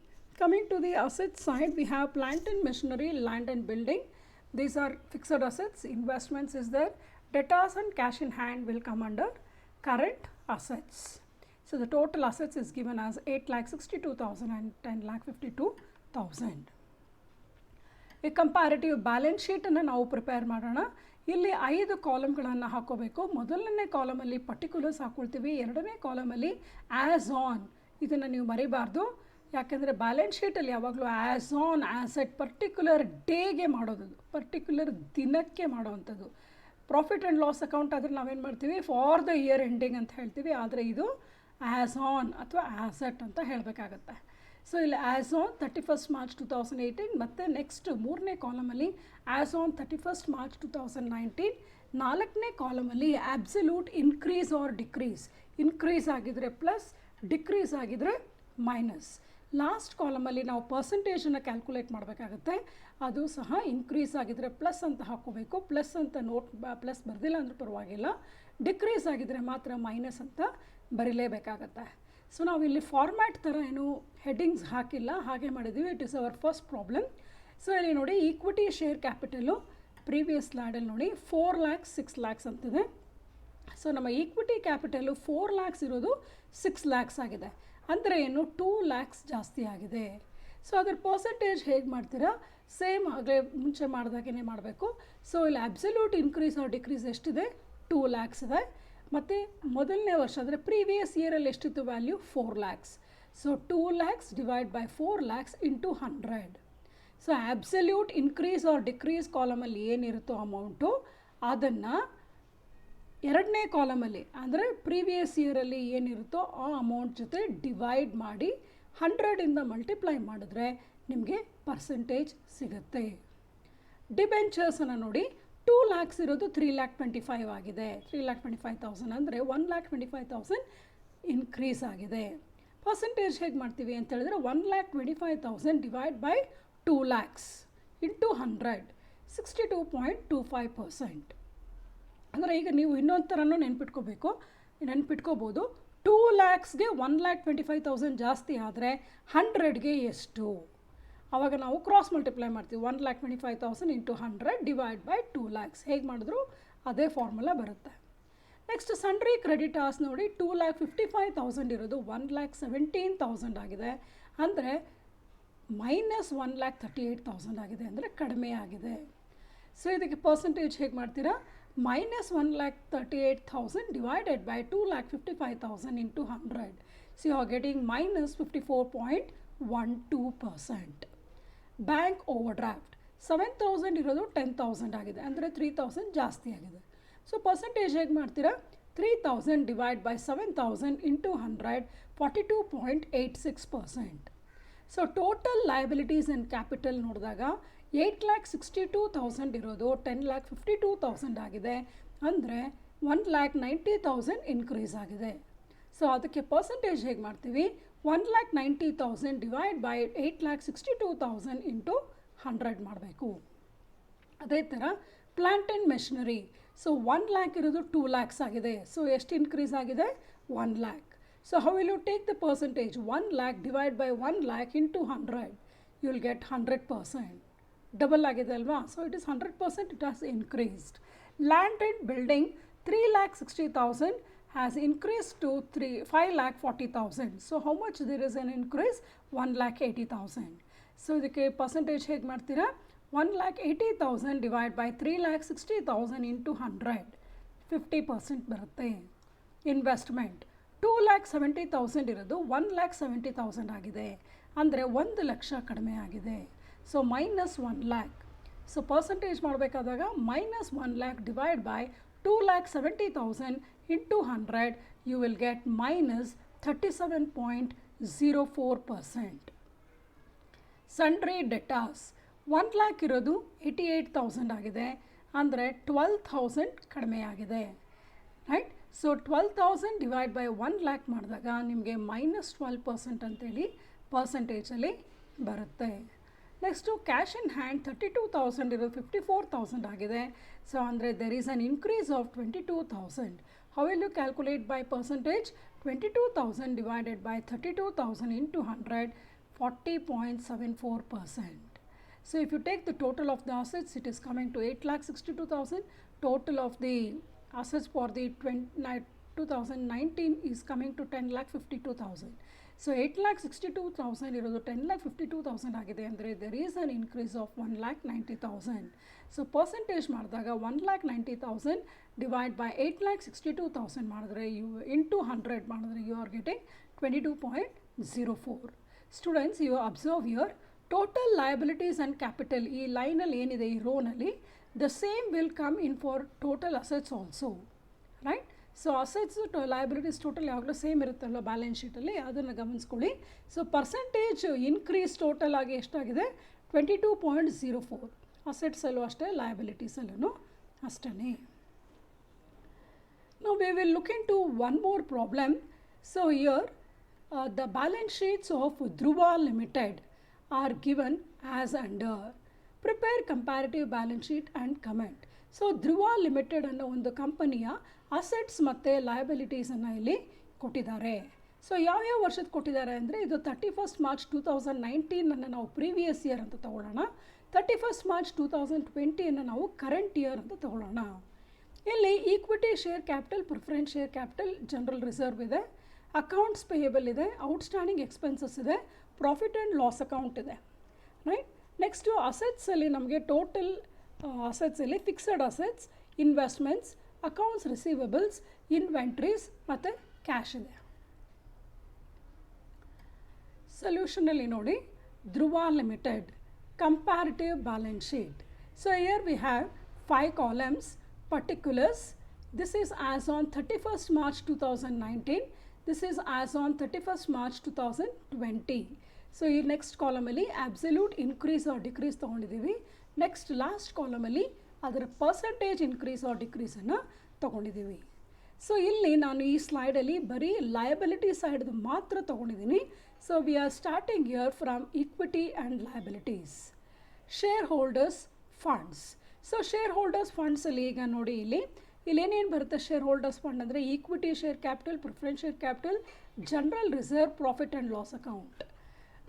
Coming to the asset side, we have plant and machinery, land and building. These are fixed assets. Investments is there. Debtors and cash in hand will come under current assets. So the total assets is given as 8,62,000 and 10,52,000. ಈ comparative balance ಶೀಟನ್ನು ನಾವು prepare ಮಾಡೋಣ. ಇಲ್ಲಿ 5 ಕಾಲಮ್ಗಳನ್ನು ಹಾಕೋಬೇಕು. ಮೊದಲನೇ ಕಾಲಮಲ್ಲಿ particulars ಹಾಕ್ಕೊಳ್ತೀವಿ, ಎರಡನೇ ಕಾಲಮಲ್ಲಿ as on. ಇದನ್ನು ನೀವು ಮರಿಬಾರ್ದು, ಯಾಕೆಂದರೆ ಬ್ಯಾಲೆನ್ಸ್ ಶೀಟಲ್ಲಿ ಯಾವಾಗಲೂ ಆ್ಯಸ್ ಆನ್ ಆ್ಯಸೆಟ್ ಪರ್ಟಿಕ್ಯುಲರ್ ಡೇಗೆ ಮಾಡೋದು, ಪರ್ಟಿಕ್ಯುಲರ್ ದಿನಕ್ಕೆ ಮಾಡೋವಂಥದ್ದು. ಪ್ರಾಫಿಟ್ ಆ್ಯಂಡ್ ಲಾಸ್ ಅಕೌಂಟ್ ಆದರೆ ನಾವೇನು ಮಾಡ್ತೀವಿ, ಫಾರ್ ದ ಇಯರ್ ಎಂಡಿಂಗ್ ಅಂತ ಹೇಳ್ತೀವಿ, ಆದರೆ ಇದು ಆ್ಯಸ್ ಆನ್ ಅಥವಾ ಆ್ಯಸೆಟ್ ಅಂತ ಹೇಳಬೇಕಾಗತ್ತೆ. ಸೊ ಇಲ್ಲಿ ಆ್ಯಸ್ ಆನ್ 31st March 2018 ಮತ್ತು ನೆಕ್ಸ್ಟ್ ಮೂರನೇ ಕಾಲಮಲ್ಲಿ ಆ್ಯಸ್ ಆನ್ 31st March 2019. ನಾಲ್ಕನೇ ಕಾಲಮಲ್ಲಿ absolute increase or decrease. Increase ಆಗಿದ್ರೆ ಪ್ಲಸ್, ಡಿಕ್ರೀಸ್ ಆಗಿದ್ರೆ ಮೈನಸ್. ಲಾಸ್ಟ್ ಕಾಲಮಲ್ಲಿ ನಾವು ಪರ್ಸೆಂಟೇಜನ್ನು ಕ್ಯಾಲ್ಕುಲೇಟ್ ಮಾಡಬೇಕಾಗತ್ತೆ. ಅದು ಸಹ ಇನ್ಕ್ರೀಸ್ ಆಗಿದ್ರೆ ಪ್ಲಸ್ ಅಂತ ಹಾಕ್ಕೋಬೇಕು. ಪ್ಲಸ್ ಅಂತ ಪ್ಲಸ್ ಬರೆದಿಲ್ಲ ಅಂದರೂ ಪರವಾಗಿಲ್ಲ, ಡಿಕ್ರೀಸ್ ಆಗಿದ್ರೆ ಮಾತ್ರ ಮೈನಸ್ ಅಂತ ಬರೀಲೇಬೇಕಾಗತ್ತೆ. ಸೊ ನಾವು ಇಲ್ಲಿ ಫಾರ್ಮ್ಯಾಟ್ ಥರ ಏನು ಹೆಡ್ಡಿಂಗ್ಸ್ ಹಾಕಿಲ್ಲ, ಹಾಗೆ ಮಾಡಿದ್ದೀವಿ. It is our first problem. So ಇಲ್ಲಿ ನೋಡಿ ಈಕ್ವಿಟಿ ಶೇರ್ ಕ್ಯಾಪಿಟಲು ಪ್ರೀವಿಯಸ್ ಸ್ಲೈಡಲ್ಲಿ ನೋಡಿ 4 lakhs 6 lakhs ಅಂತಿದೆ. ಸೊ ನಮ್ಮ ಈಕ್ವಿಟಿ ಕ್ಯಾಪಿಟಲು 4 lakhs ಇರೋದು 6 ಲ್ಯಾಕ್ಸ್ ಆಗಿದೆ. ಅಂದರೆ ಏನು 2 ಲ್ಯಾಕ್ಸ್ ಜಾಸ್ತಿ ಆಗಿದೆ. ಸೊ ಅದರ ಪರ್ಸೆಂಟೇಜ್ ಹೇಗೆ ಮಾಡ್ತೀರಾ, ಸೇಮ್ ಆಗಲೇ ಮುಂಚೆ ಮಾಡಿದಾಗೇ ಮಾಡಬೇಕು. ಸೊ ಇಲ್ಲಿ ಅಬ್ಸಲ್ಯೂಟ್ ಇನ್ಕ್ರೀಸ್ ಆರ್ ಡಿಕ್ರೀಸ್ ಎಷ್ಟಿದೆ, 2 ಲ್ಯಾಕ್ಸ್ ಇದೆ. ಮತ್ತು ಮೊದಲನೇ ವರ್ಷ ಅಂದರೆ ಪ್ರೀವಿಯಸ್ ಇಯರಲ್ಲಿ ಎಷ್ಟಿತ್ತು value, 4 lakhs. So 2 lakhs divide by 4 lakhs into 100. So absolute increase or decrease ಕಾಲಮಲ್ಲಿ ಏನಿರುತ್ತೋ ಅಮೌಂಟು ಅದನ್ನು ಎರಡನೇ ಕಾಲಮಲ್ಲಿ ಅಂದರೆ ಪ್ರೀವಿಯಸ್ ಇಯರಲ್ಲಿ ಏನಿರುತ್ತೋ ಆ ಅಮೌಂಟ್ ಜೊತೆ ಡಿವೈಡ್ ಮಾಡಿ 100ಇಂದ ಮಲ್ಟಿಪ್ಲೈ ಮಾಡಿದ್ರೆ ನಿಮಗೆ ಪರ್ಸೆಂಟೇಜ್ ಸಿಗುತ್ತೆ. ಡಿಬೆಂಚರ್ಸನ್ನು ನೋಡಿ, 2 ಲ್ಯಾಕ್ಸ್ ಇರೋದು 3,25,000 ಆಗಿದೆ. 3,25,000 ಅಂದರೆ 1,25,000 ಇನ್ಕ್ರೀಸ್ ಆಗಿದೆ. ಪರ್ಸೆಂಟೇಜ್ ಹೇಗೆ ಮಾಡ್ತೀವಿ ಅಂತ ಹೇಳಿದ್ರೆ 1,25,000 ಡಿವೈಡ್ ಬೈ 2 ಲ್ಯಾಕ್ಸ್ ಇಂಟು 100, 62.25%. ಅಂದರೆ ಈಗ ನೀವು ಇನ್ನೊಂದು ಥರನೂ ನೆನ್ಪಿಟ್ಕೋಬೋದು. 2 ಲ್ಯಾಕ್ಸ್ಗೆ 1,25,000 ಜಾಸ್ತಿ ಆದರೆ 100ಗೆ ಎಷ್ಟು, ಆವಾಗ ನಾವು ಕ್ರಾಸ್ ಮಲ್ಟಿಪ್ಲೈ ಮಾಡ್ತೀವಿ. 1,25,000 ಇಂಟು 100 ಡಿವೈಡ್ ಬೈ 2 ಲ್ಯಾಕ್ಸ್. ಹೇಗೆ ಮಾಡಿದ್ರು ಅದೇ ಫಾರ್ಮುಲಾ ಬರುತ್ತೆ. ನೆಕ್ಸ್ಟ್ ಸನ್ಡ್ರಿ ಕ್ರೆಡಿಟಾರ್ಸ್ ನೋಡಿ, 2,55,000 ಇರೋದು 1,17,000 ಆಗಿದೆ. ಅಂದರೆ ಮೈನಸ್ 1,38,000 ಆಗಿದೆ, ಅಂದರೆ ಕಡಿಮೆ ಆಗಿದೆ. ಸೊ ಇದಕ್ಕೆ ಪರ್ಸೆಂಟೇಜ್ ಹೇಗೆ ಮಾಡ್ತೀರಾ, minus 1,38,000 divided by 2,55,000 into 100. So you are getting minus 54.12%. Bank overdraft 7,000 ಇರೋದು 10,000 ಆಗಿದೆ, ಅಂದರೆ 3,000 ಜಾಸ್ತಿ ಆಗಿದೆ. ಸೊ ಪರ್ಸೆಂಟೇಜ್ ಹೇಗೆ ಮಾಡ್ತೀರಾ, 3,000 divide by 7,000 into 100, 42.86%. So total liabilities and capital ನೋಡಿದಾಗ 8,62,000 ಇರೋದು 10,52,000 ಆಗಿದೆ, ಅಂದರೆ 1,90,000 ಇನ್ಕ್ರೀಸ್ ಆಗಿದೆ. ಸೊ ಅದಕ್ಕೆ ಪರ್ಸೆಂಟೇಜ್ ಹೇಗೆ ಮಾಡ್ತೀವಿ, 1,90,000 ಡಿವೈಡ್ ಬೈ 8,62,000 ಇಂಟು 100 ಮಾಡಬೇಕು. ಅದೇ ಥರ plant and machinery, so 1 lakh ಇರೋದು 2 ಲ್ಯಾಕ್ಸ್ ಆಗಿದೆ. ಸೊ ಎಷ್ಟು ಇನ್ಕ್ರೀಸ್ ಆಗಿದೆ, 1 lakh. So how will you take the percentage, 1 lakh divide by 1 lakh into 100, you will get 100%. Double ಆಗಿದೆ ಅಲ್ವಾ. So it is 100%, it has increased. Land and building 3,60,000 has increased to 5,40,000. So how much there is an increase, 1,80,000. So ಇದಕ್ಕೆ percentage ಹೇಗೆ ಮಾಡ್ತೀರಾ, 1,80,000 divide by 3,60,000 into 100, 50% ಬರುತ್ತೆ. Investment 2,70,000 ಇರೋದು 1,70,000 ಆಗಿದೆ, ಅಂದರೆ 1 ಲಕ್ಷ ಕಡಿಮೆ ಆಗಿದೆ. So minus 1 lakh. So percentage ಮಾಡಬೇಕಾದಾಗ minus 1 lakh divide by 2,70,000 into 100, you will get minus 37.04%. Sundry debtors 1 lakh ಇರೋದು 88,000 ಆಗಿದೆ, ಅಂದರೆ 12,000 ಕಡಿಮೆ ಆಗಿದೆ, right. So 12,000 divide by 1 lakh ಮಾಡಿದಾಗ ನಿಮಗೆ ಮೈನಸ್ 12% ಅಂತೇಳಿ ಪರ್ಸೆಂಟೇಜಲ್ಲಿ ಬರುತ್ತೆ. ನೆಕ್ಸ್ಟು ಕ್ಯಾಶ್ ಇನ್ ಹ್ಯಾಂಡ್ 32,000 ಇರೋದು 54,000 ಆಗಿದೆ. ಸೊ ಅಂದರೆ there is an increase of 22,000. How will you calculate by percentage, 22,000 divided by 32,000 into 100, 40.74%. So if you take the total of the assets, it is coming to 8,62,000. Total of the assets for the 2019 is coming to 10,52,000. So 8,62,000 ಇರೋದು 10,52,000 ಆಗಿದೆ, ಅಂದರೆ there is an increase of 1,90,000. So percentage ಮಾಡಿದಾಗ 1,90,000 divide by 8,62,000 ಮಾಡಿದ್ರೆ into 100 ಮಾಡಿದ್ರೆ you are getting 22.04. Students, you observe your total liabilities and capital. ಈ ಲೈನಲ್ಲಿ ಏನಿದೆ, ಈ ರೋನಲ್ಲಿ the same will come in for total assets also, right. So assets liabilities total ಯಾವಾಗಲೂ same ಇರುತ್ತಲ್ಲ ಬ್ಯಾಲೆನ್ಸ್ ಶೀಟಲ್ಲಿ, ಅದನ್ನು ಗಮನಿಸ್ಕೊಳ್ಳಿ. ಸೊ ಪರ್ಸೆಂಟೇಜ್ ಇನ್ಕ್ರೀಸ್ ಟೋಟಲ್ ಆಗಿ ಎಷ್ಟಾಗಿದೆ, 22.04. ಅಸೆಟ್ಸಲ್ಲೂ ಅಷ್ಟೇ, ಲಯಬಿಲಿಟೀಸಲ್ಲೂ ಅಷ್ಟೇ. Now we will look into one more problem. So here the balance sheets of Dhruva Limited are given as under. Prepare comparative balance sheet and comment. So Dhruva Limited ಅನ್ನೋ ಒಂದು ಕಂಪನಿಯ assets ಮತ್ತು ಲಯಬಿಲಿಟೀಸನ್ನು ಇಲ್ಲಿ ಕೊಟ್ಟಿದ್ದಾರೆ. ಸೊ ಯಾವ್ಯಾವ ವರ್ಷದ ಕೊಟ್ಟಿದ್ದಾರೆ ಅಂದರೆ, ಇದು 31st March 2019 ನಾವು ಪ್ರೀವಿಯಸ್ ಇಯರ್ ಅಂತ ತಗೊಳ್ಳೋಣ, 31st March 2020 ನಾವು ಕರೆಂಟ್ ಇಯರ್ ಅಂತ ತಗೊಳ್ಳೋಣ. ಇಲ್ಲಿ equity share capital, preference share capital, general reserve ಇದೆ. ಅಕೌಂಟ್ಸ್ ಪೇಯಬಲ್ ಇದೆ, ಔಟ್ಸ್ಟ್ಯಾಂಡಿಂಗ್ ಎಕ್ಸ್ಪೆನ್ಸಸ್ ಇದೆ, ಪ್ರಾಫಿಟ್ ಆ್ಯಂಡ್ ಲಾಸ್ ಅಕೌಂಟ್ ಇದೆ, ರೈಟ್. ನೆಕ್ಸ್ಟು ಅಸೆಟ್ಸಲ್ಲಿ ನಮಗೆ ಟೋಟಲ್ ಅಸೆಟ್ಸಲ್ಲಿ fixed assets, investments, accounts receivables, inventories ಮತ್ತು ಕ್ಯಾಶ್ ಇದೆ. ಸೊಲ್ಯೂಷನಲ್ಲಿ ನೋಡಿ, Dhruva limited comparative balance sheet. So here we have 5 columns, particulars. This is as on 31st March 2019. This is as on 31st March 2020. So ಈ next ಕಾಲಮಲ್ಲಿ absolute increase or decrease ತೊಗೊಂಡಿದ್ದೀವಿ. Next last ಕಾಲಮಲ್ಲಿ ಅದರ percentage increase R ಡಿಕ್ರೀಸನ್ನು ತೊಗೊಂಡಿದ್ದೀವಿ. So ಇಲ್ಲಿ ನಾನು ಈ ಸ್ಲೈಡಲ್ಲಿ ಬರೀ ಲಯಬಿಲಿಟಿ ಸೈಡ್ದು ಮಾತ್ರ ತೊಗೊಂಡಿದ್ದೀನಿ. So we are starting year from equity and liabilities. Share holders funds. So share holders ಫಂಡ್ಸಲ್ಲಿ ಈಗ ನೋಡಿ ಇಲ್ಲೇನೇನು ಬರುತ್ತೆ ಶೇರ್ ಹೋಲ್ಡರ್ಸ್ ಫಂಡ್ ಅಂದರೆ equity share capital, preference share capital, general reserve, profit and loss account,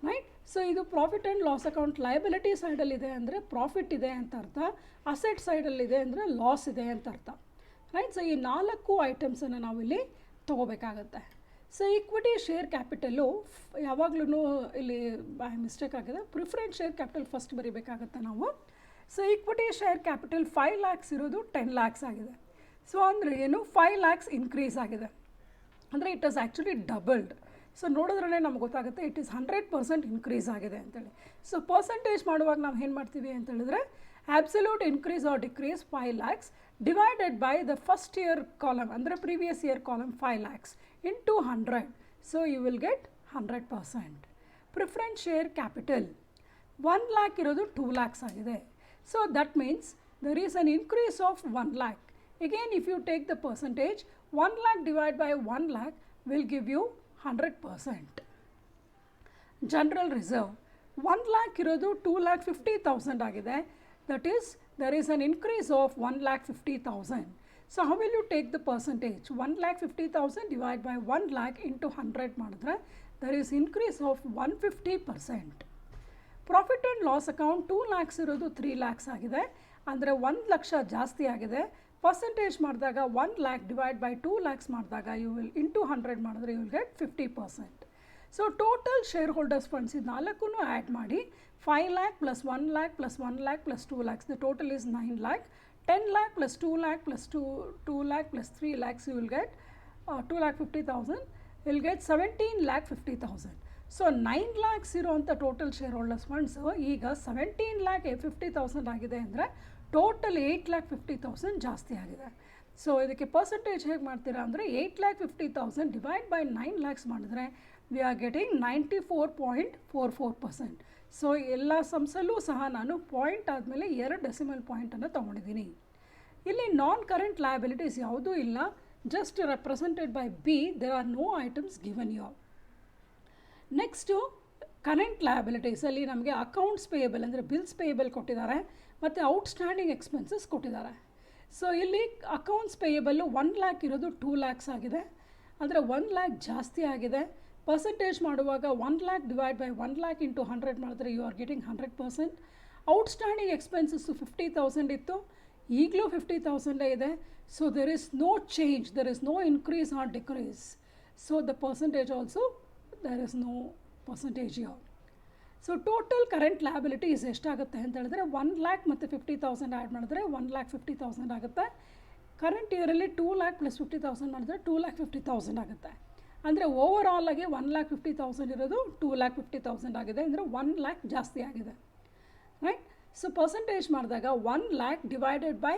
right. So ಇದು profit and loss account liability ಸೈಡಲ್ಲಿದೆ ಅಂದರೆ profit ಇದೆ ಅಂತ ಅರ್ಥ, ಅಸೆಟ್ ಸೈಡಲ್ಲಿದೆ ಅಂದರೆ ಲಾಸ್ ಇದೆ ಅಂತ ಅರ್ಥ, ರೈಟ್. ಸೊ ಈ 4 ಐಟಮ್ಸನ್ನು ನಾವಿಲ್ಲಿ ತೊಗೋಬೇಕಾಗತ್ತೆ. ಸೊ ಈಕ್ವಿಟಿ ಶೇರ್ ಕ್ಯಾಪಿಟಲು ಯಾವಾಗಲೂ ಇಲ್ಲಿ ಬೈ ಮಿಸ್ಟೇಕ್ ಆಗಿದೆ, ಪ್ರಿಫರೆನ್ಸ್ ಶೇರ್ ಕ್ಯಾಪಿಟಲ್ ಫಸ್ಟ್ ಬರೀಬೇಕಾಗತ್ತೆ ನಾವು. So equity share capital 5 lakhs ಇರೋದು 10 lakhs ಆಗಿದೆ. ಸೊ ಅಂದರೆ ಏನು 5 lakhs ಇನ್ಕ್ರೀಸ್ ಆಗಿದೆ ಅಂದರೆ it is actually doubled. So ನೋಡಿದ್ರೇ ನಮ್ಗೆ ಗೊತ್ತಾಗುತ್ತೆ ಇಟ್ ಈಸ್ 100% ಇನ್ಕ್ರೀಸ್ ಆಗಿದೆ ಅಂತೇಳಿ. ಸೊ ಪರ್ಸೆಂಟೇಜ್ ಮಾಡುವಾಗ ನಾವು ಏನು ಮಾಡ್ತೀವಿ ಅಂತ ಹೇಳಿದ್ರೆ absolute increase or decrease 5 lakhs divided by the first year column ಅಂದರೆ previous year column 5 lakhs into 100. So you will get 100%. Preference share capital 1 lakh ಇರೋದು 2 lakhs ಆಗಿದೆ. So that means there is an increase of 1 lakh. Again if you take the percentage 1 lakh divided by 1 lakh will give you 100%. General reserve 1 lakh ಇರೋದು 2,50,000 ಆಗಿದೆ. That is, there is an increase of 1,50,000. So how will you take the percentage? 1,50,000 divided by 1 lakh into 100 ಮಾಡಿದ್ರೆ there is increase of 150%. Profit and loss account 2 lakhs ಇರೋದು 3 lakhs ಆಗಿದೆ ಅಂದರೆ 1 ಲಕ್ಷ ಜಾಸ್ತಿ ಆಗಿದೆ. Percentage ಮಾಡಿದಾಗ 1 lakh divided by 2 lakhs ಮಾಡಿದಾಗ you will into 100 ಮಾಡಿದ್ರೆ you will get 50%. So total share holders funds ಇದು 4 ಆ್ಯಡ್ ಮಾಡಿ 5 lakh plus 1 lakh plus 1 lakh plus 2 lakhs. The total is 9 lakh. 10 lakh plus 2 lakh plus 2 lakh plus 3 lakhs you will get 2,50,000. You will get 17,50,000. So 9 lakhs ಇರುವಂಥ total share holders funds ಈಗ 17,50,000 ಆಗಿದೆ ಅಂದರೆ total 8,50,000 ಜಾಸ್ತಿ ಆಗಿದೆ. So ಇದಕ್ಕೆ percentage ಹೇಗೆ ಮಾಡ್ತೀರಾ ಅಂದರೆ 8,50,000 ಡಿವೈಡ್ ಬೈ 9 lakhs ಮಾಡಿದ್ರೆ we are getting 94.44%. ಸೊ ಎಲ್ಲ ಸಮ್ಸಲ್ಲೂ ಸಹ ನಾನು ಪಾಯಿಂಟ್ ಆದಮೇಲೆ 2 ಡೆಸಿಮಲ್ ಪಾಯಿಂಟನ್ನು ತೊಗೊಂಡಿದ್ದೀನಿ. ಇಲ್ಲಿ ನಾನ್ ಕರೆಂಟ್ ಲಯಬಿಲಿಟೀಸ್ ಯಾವುದೂ ಇಲ್ಲ, just represented by B. There are no items given you. Next current ಲಯಬಿಲಿಟೀಸಲ್ಲಿ ನಮಗೆ ಅಕೌಂಟ್ಸ್ ಪೇಯಬಲ್ ಅಂದರೆ ಬಿಲ್ಸ್ ಪೇಯಬಲ್ ಕೊಟ್ಟಿದ್ದಾರೆ ಮತ್ತು ಔಟ್ಸ್ಟ್ಯಾಂಡಿಂಗ್ ಎಕ್ಸ್ಪೆನ್ಸಸ್ ಕೊಟ್ಟಿದ್ದಾರೆ. ಸೊ ಇಲ್ಲಿ ಅಕೌಂಟ್ಸ್ ಪೇಯಬಲ್ಲು 1 lakh ಇರೋದು 2 lakhs ಆಗಿದೆ ಅಂದರೆ 1 lakh ಜಾಸ್ತಿ ಆಗಿದೆ. ಪರ್ಸೆಂಟೇಜ್ ಮಾಡುವಾಗ 1 lakh divide by 1 lakh into 100 ಮಾಡಿದ್ರೆ you are getting 100%. Outstanding expenses 50,000 ಇತ್ತು, ಈಗಲೂ 50,000 ಇದೆ. So there is no change, there is no increase or decrease. So the percentage also there is no percentage you. So total current liabilities ಎಷ್ಟಾಗುತ್ತೆ ಅಂತ ಹೇಳಿದ್ರೆ 1 lakh ಮತ್ತು 50,000 add ಮಾಡಿದ್ರೆ 1,50,000 ಆಗುತ್ತೆ. Current ಇಯರಲ್ಲಿ 2 lakh plus 50,000 ಮಾಡಿದ್ರೆ 2,50,000 ಆಗುತ್ತೆ. ಅಂದರೆ ಓವರ್ ಆಲ್ ಆಗಿ 1,50,000 ಇರೋದು 2,50,000 ಆಗಿದೆ ಅಂದರೆ 1 lakh ಜಾಸ್ತಿ ಆಗಿದೆ, ರೈಟ್. ಸೊ ಪರ್ಸೆಂಟೇಜ್ ಮಾಡಿದಾಗ 1 lakh ಡಿವೈಡೆಡ್ ಬೈ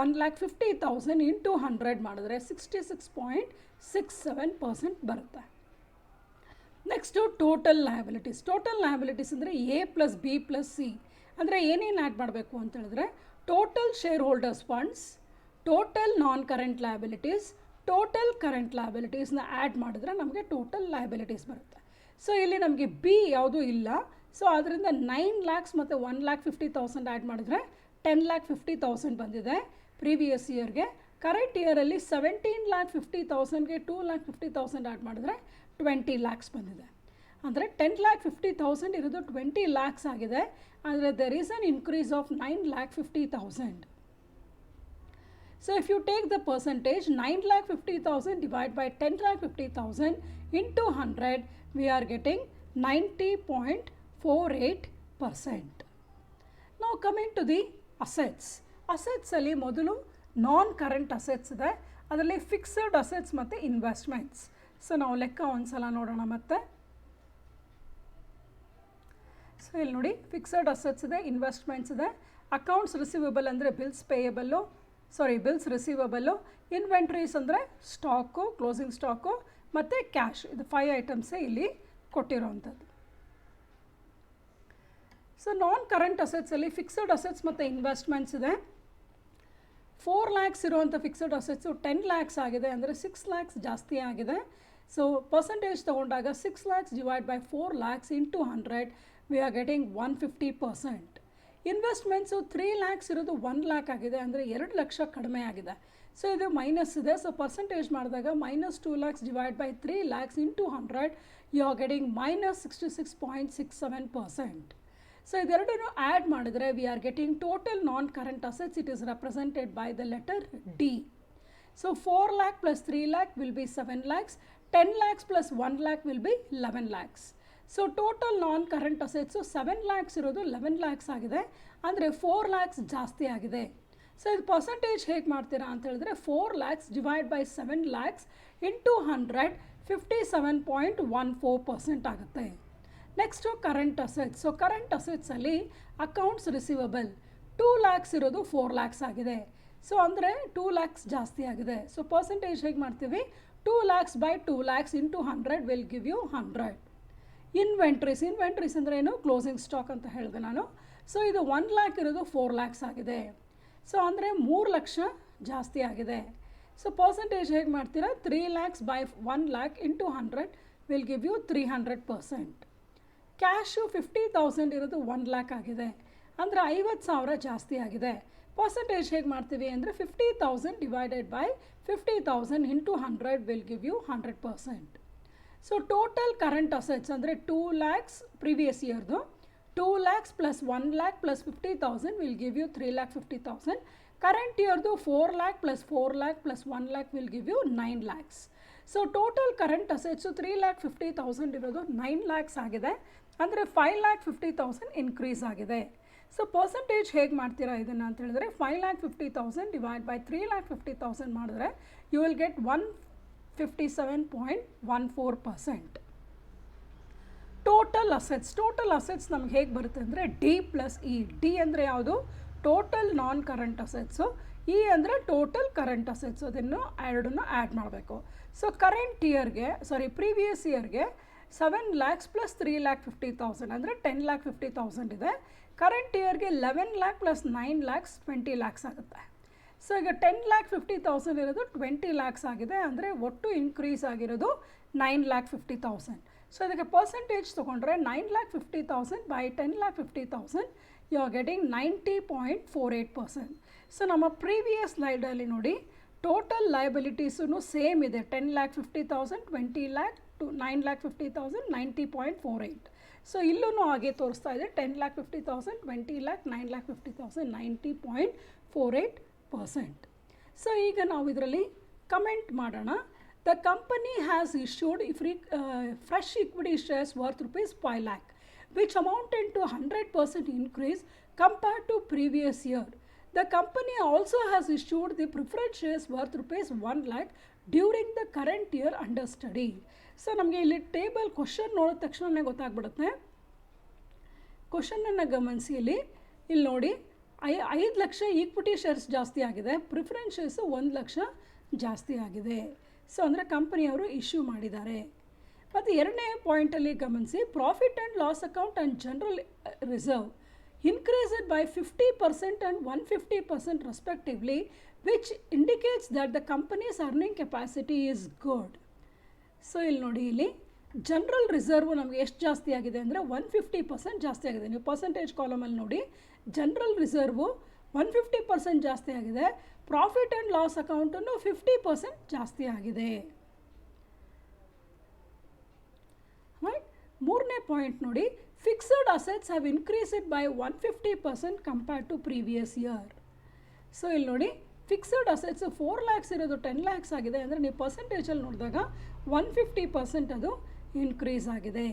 1,50,000 ಇಂಟು 100 ಮಾಡಿದ್ರೆ 66.67% ಬರುತ್ತೆ. Next total liabilities. Total liabilities ಅಂದರೆ A plus B plus C ಅಂದರೆ ಏನೇನು ಆ್ಯಡ್ ಮಾಡಬೇಕು ಅಂತ ಹೇಳಿದ್ರೆ total share holders funds, total non current liabilities, total current ಲಯಬಿಲಿಟೀಸ್ನ ಆ್ಯಡ್ ಮಾಡಿದ್ರೆ ನಮಗೆ ಟೋಟಲ್ ಲಯಬಿಲಿಟೀಸ್ ಬರುತ್ತೆ. ಸೊ ಇಲ್ಲಿ ನಮಗೆ ಬಿ ಯಾವುದೂ ಇಲ್ಲ. ಸೊ ಅದರಿಂದ 9 lakhs ಮತ್ತು 1,50,000 ಆ್ಯಡ್ ಮಾಡಿದ್ರೆ 10,50,000 ಬಂದಿದೆ ಪ್ರೀವಿಯಸ್ ಇಯರ್ಗೆ. ಕರೆಂಟ್ ಇಯರಲ್ಲಿ 17,50,000ಗೆ 2,50,000 ಆ್ಯಡ್ ಮಾಡಿದ್ರೆ 20 lakhs ಬಂದಿದೆ. ಅಂದರೆ 10,50,000 ಇರೋದು 20 lakhs ಆಗಿದೆ. ಅಂದರೆ there is an increase of 9,50,000. So if you take the percentage 9,50,000 divided by 10,50,000 into 100, we are getting 90.48%. Now coming to the assets. Assets ಅಲ್ಲಿ ಮೊದಲು ನಾನ್ ಕರೆಂಟ್ ಅಸೆಟ್ಸ್ ಇದೆ, ಅದರಲ್ಲಿ ಫಿಕ್ಸಡ್ ಅಸೆಟ್ಸ್ ಮತ್ತು ಇನ್ವೆಸ್ಟ್ಮೆಂಟ್ಸ್. ಸೊ ನಾವು ಲೆಕ್ಕ ಒಂದ್ಸಲ ನೋಡೋಣ ಮತ್ತೆ. ಸೊ ಇಲ್ಲಿ ನೋಡಿ, ಫಿಕ್ಸಡ್ ಅಸೆಟ್ಸ್ ಇದೆ, ಇನ್ವೆಸ್ಟ್ಮೆಂಟ್ಸ್ ಇದೆ, ಅಕೌಂಟ್ಸ್ ರಿಸೀವಬಲ್ ಅಂದರೆ bills payable, bills receivable, inventories ಅಂದರೆ ಸ್ಟಾಕು, ಕ್ಲೋಸಿಂಗ್ ಸ್ಟಾಕು ಮತ್ತು ಕ್ಯಾಶ್. ಇದು 5 ಐಟಮ್ಸೇ ಇಲ್ಲಿ ಕೊಟ್ಟಿರೋವಂಥದ್ದು. ಸೊ ನಾನ್ ಕರೆಂಟ್ ಅಸೆಟ್ಸಲ್ಲಿ ಫಿಕ್ಸಡ್ ಅಸೆಟ್ಸ್ ಮತ್ತು ಇನ್ವೆಸ್ಟ್ಮೆಂಟ್ಸ್ ಇದೆ. 4 lakhs ಇರುವಂಥ ಫಿಕ್ಸಡ್ ಅಸೆಟ್ಸು 10 lakhs ಆಗಿದೆ, ಅಂದರೆ 6 lakhs ಜಾಸ್ತಿ ಆಗಿದೆ. ಸೊ ಪರ್ಸೆಂಟೇಜ್ ತೊಗೊಂಡಾಗ 6 lakhs divide by 4 lakhs into 100 V are getting 150%. Investments 3 lakhs ಇರೋದು 1 lakh ಆಗಿದೆ, ಅಂದರೆ 2 ಲಕ್ಷ ಕಡಿಮೆ ಆಗಿದೆ. ಸೊ ಇದು ಮೈನಸ್ ಇದೆ. ಸೊ ಪರ್ಸೆಂಟೇಜ್ ಮಾಡಿದಾಗ -2 lakhs divide by 3 lakhs into 100 you are getting -66.67%. So ಇದೆರಡನ್ನು ಆ್ಯಡ್ ಮಾಡಿದರೆ we are getting total non current assets. It is represented by the letter D. So 4 lakh plus 3 lakh will be 7 lakhs, 10 lakhs plus 1 lakh will be 11 lakhs. So total non current assets 7 lakhs ಇರೋದು 11 lakhs ಆಗಿದೆ, ಅಂದರೆ 4 lakhs ಜಾಸ್ತಿ ಆಗಿದೆ. So ಇದು percentage ಹೇಗೆ ಮಾಡ್ತೀರಾ ಅಂತ ಹೇಳಿದ್ರೆ 4 lakhs divide by 7 lakhs into 100 57.14% ಆಗುತ್ತೆ. Next current assets. So current ಅಸೆಟ್ಸಲ್ಲಿ ಅಕೌಂಟ್ಸ್ ರಿಸೀವಬಲ್ 2 lakhs ಇರೋದು 4 lakhs ಆಗಿದೆ. ಸೊ ಅಂದರೆ 2 lakhs ಜಾಸ್ತಿ ಆಗಿದೆ. ಸೊ ಪರ್ಸೆಂಟೇಜ್ ಹೇಗೆ ಮಾಡ್ತೀವಿ, 2 lakhs by 2 lakhs into 100 will give you 100. Inventories ಅಂದರೆ ಏನು, ಕ್ಲೋಸಿಂಗ್ ಸ್ಟಾಕ್ ಅಂತ ಹೇಳಿದೆ ನಾನು. ಸೊ ಇದು 1 lakh ಇರೋದು 4 lakhs ಆಗಿದೆ. ಸೊ ಅಂದರೆ 3 ಲಕ್ಷ ಜಾಸ್ತಿ ಆಗಿದೆ. ಸೊ ಪರ್ಸೆಂಟೇಜ್ ಹೇಗೆ ಮಾಡ್ತೀರಾ, 3 lakhs by 1 lakh into 100 will give you 300%. Cash 50,000 ಇರೋದು 1 lakh ಆಗಿದೆ, ಅಂದರೆ 50,000 ಜಾಸ್ತಿ ಆಗಿದೆ. ಪರ್ಸೆಂಟೇಜ್ ಹೇಗೆ ಮಾಡ್ತೀವಿ ಅಂದರೆ 50,000 divided by 50,000 into 100 will give you 100%. So total current assets ಅಂದರೆ 2 lakhs ಪ್ರಿವಿಯಸ್ ಇಯರ್ದು, 2 lakhs plus 1 lakh plus 50,000 will give you 3,50,000. Current ಇಯರ್ದು 4 lakh plus 4 lakh plus 1 lakh will give you 9 lakhs. So total current assets 3,50,000 ಇರೋದು 9 lakhs ಆಗಿದೆ, ಅಂದರೆ 5,50,000 increase ಆಗಿದೆ. So percentage ಹೇಗೆ ಮಾಡ್ತೀರಾ ಇದನ್ನು ಅಂತ ಹೇಳಿದ್ರೆ 5,50,000 ಡಿವೈಡ್ ಬೈ 3,50,000 ಮಾಡಿದ್ರೆ you will get 157.14%. Total assets ನಮ್ಗೆ ಹೇಗೆ ಬರುತ್ತೆ ಅಂದರೆ ಡಿ ಪ್ಲಸ್ ಇ. ಡಿ ಅಂದರೆ ಯಾವುದು, total non current assets, E ಅಂದರೆ ಟೋಟಲ್ ಕರೆಂಟ್ ಅಸೆಟ್ಸ್. ಅದನ್ನು ಎರಡನ್ನು ಆ್ಯಡ್ ಮಾಡಬೇಕು. ಸೊ ಕರೆಂಟ್ ಇಯರ್ಗೆ ಪ್ರೀವಿಯಸ್ ಇಯರ್ಗೆ 7 lakhs ಪ್ಲಸ್ 3,50,000 ಅಂದರೆ 10,50,000 ಇದೆ. ಕರೆಂಟ್ ಇಯರ್ಗೆ 11 lakh ಪ್ಲಸ್ 9 lakhs 20 lakhs ಆಗುತ್ತೆ. ಸೊ ಈಗ 10,50,000 ಇರೋದು 20 lakhs ಆಗಿದೆ, ಅಂದರೆ ಒಟ್ಟು ಇನ್ಕ್ರೀಸ್ ಆಗಿರೋದು 9,50,000. ಸೊ ಇದಕ್ಕೆ ಪರ್ಸೆಂಟೇಜ್ ತೊಗೊಂಡ್ರೆ 9,50,000 by 10,50,000 you are getting 90.48%. So ನಮ್ಮ ಪ್ರೀವಿಯಸ್ ಸ್ಲೈಡಲ್ಲಿ ನೋಡಿ, ಟೋಟಲ್ ಲಯಬಿಲಿಟೀಸೂ ಸೇಮ್ ಇದೆ, 10,50,000, 20 lakh to 9,50,000, 90.48. ಸೊ ಇಲ್ಲೂ ಹಾಗೆ ತೋರಿಸ್ತಾ ಇದೆ, 10,50,000, 20 lakh, 9,50,000, 90.48%. ಸೊ ಈಗ ನಾವು ಇದರಲ್ಲಿ ಕಮೆಂಟ್ ಮಾಡೋಣ. The company has issued fresh equity shares worth ₹5 lakh, which amounted to 100% increase compared to previous year. The company also has issued the preferred shares worth ₹1 lakh during the current year under study. So ನಮಗೆ ಇಲ್ಲಿ table question ನೋಡಿದ ತಕ್ಷಣ ಗೊತ್ತಾಗ್ಬಿಡುತ್ತೆ. ಕ್ವಶನನ್ನು ಗಮನಿಸಿ, ಇಲ್ಲಿ ನೋಡಿ 5 lakh equity shares ಜಾಸ್ತಿ ಆಗಿದೆ, ಪ್ರಿಫರೆನ್ಸ್ ಶೇರ್ಸು 1 ಲಕ್ಷ ಜಾಸ್ತಿ ಆಗಿದೆ. ಸೊ ಅಂದರೆ ಕಂಪನಿಯವರು ಇಶ್ಯೂ ಮಾಡಿದ್ದಾರೆ. ಮತ್ತು ಎರಡನೇ ಪಾಯಿಂಟಲ್ಲಿ ಗಮನಿಸಿ, profit and loss account and general reserve increased by 50% and 150% respectively, which indicates that the company's earning capacity is good. So ಇಲ್ಲಿ ನೋಡಿ, ಇಲ್ಲಿ ಜನರಲ್ ರಿಸರ್ವ್ ನಮಗೆ ಎಷ್ಟು ಜಾಸ್ತಿ ಆಗಿದೆ ಅಂದರೆ 150% ಜಾಸ್ತಿ ಆಗಿದೆ. ನೀವು ಪರ್ಸೆಂಟೇಜ್ ಕಾಲಮಲ್ಲಿ ನೋಡಿ, ಜನರಲ್ ರಿಸರ್ವು 150% ಜಾಸ್ತಿ ಆಗಿದೆ, ಪ್ರಾಫಿಟ್ ಆ್ಯಂಡ್ ಲಾಸ್ ಅಕೌಂಟನ್ನು 50% ಜಾಸ್ತಿ ಆಗಿದೆ. ರೈಟ್. ಮೂರನೇ ಪಾಯಿಂಟ್ ನೋಡಿ, fixed assets have increased by 150% compared to previous year. So ಇಲ್ಲಿ ನೋಡಿ, ಫಿಕ್ಸಡ್ ಅಸೆಟ್ಸ್ 4 ಲ್ಯಾಕ್ಸ್ ಇರೋದು 10 ಲ್ಯಾಕ್ಸ್ ಆಗಿದೆ ಅಂದರೆ ನೀವು ಪರ್ಸೆಂಟೇಜಲ್ಲಿ ನೋಡಿದಾಗ 150% ಅದು ಇನ್ಕ್ರೀಸ್ ಆಗಿದೆ.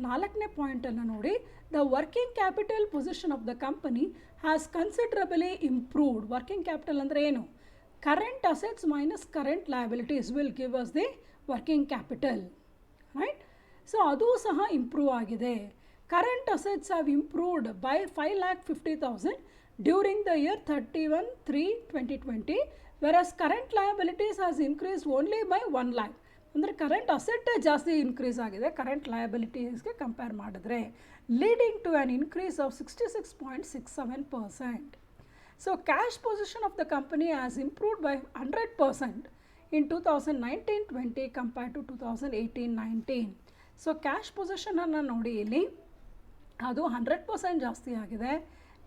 4ನೇ ಪಾಯಿಂಟನ್ನು ನೋಡಿ, the working capital position of the company has considerably improved. Working capital ಅಂದರೆ ಏನು? Current assets minus current liabilities will give us the working capital, right? So ಅದು ಸಹ ಇಂಪ್ರೂವ್ ಆಗಿದೆ. Current assets have improved by 5,50,000 during the year 31/3/2020, versus current liabilities has increase only by 1 lakh. ಅಂದರೆ current ಅಸೆಟ್ಟೇ ಜಾಸ್ತಿ increase ಆಗಿದೆ current ಲಯಬಿಲಿಟೀಸ್ಗೆ compare ಮಾಡಿದ್ರೆ, leading to an increase of 66.67%. So cash position of the company has improved by 100% in 2019-20 compared to 2018-19. So cash ಪೊಸಿಷನನ್ನು ನೋಡಿ, ಇಲ್ಲಿ ಅದು 100% ಜಾಸ್ತಿ ಆಗಿದೆ.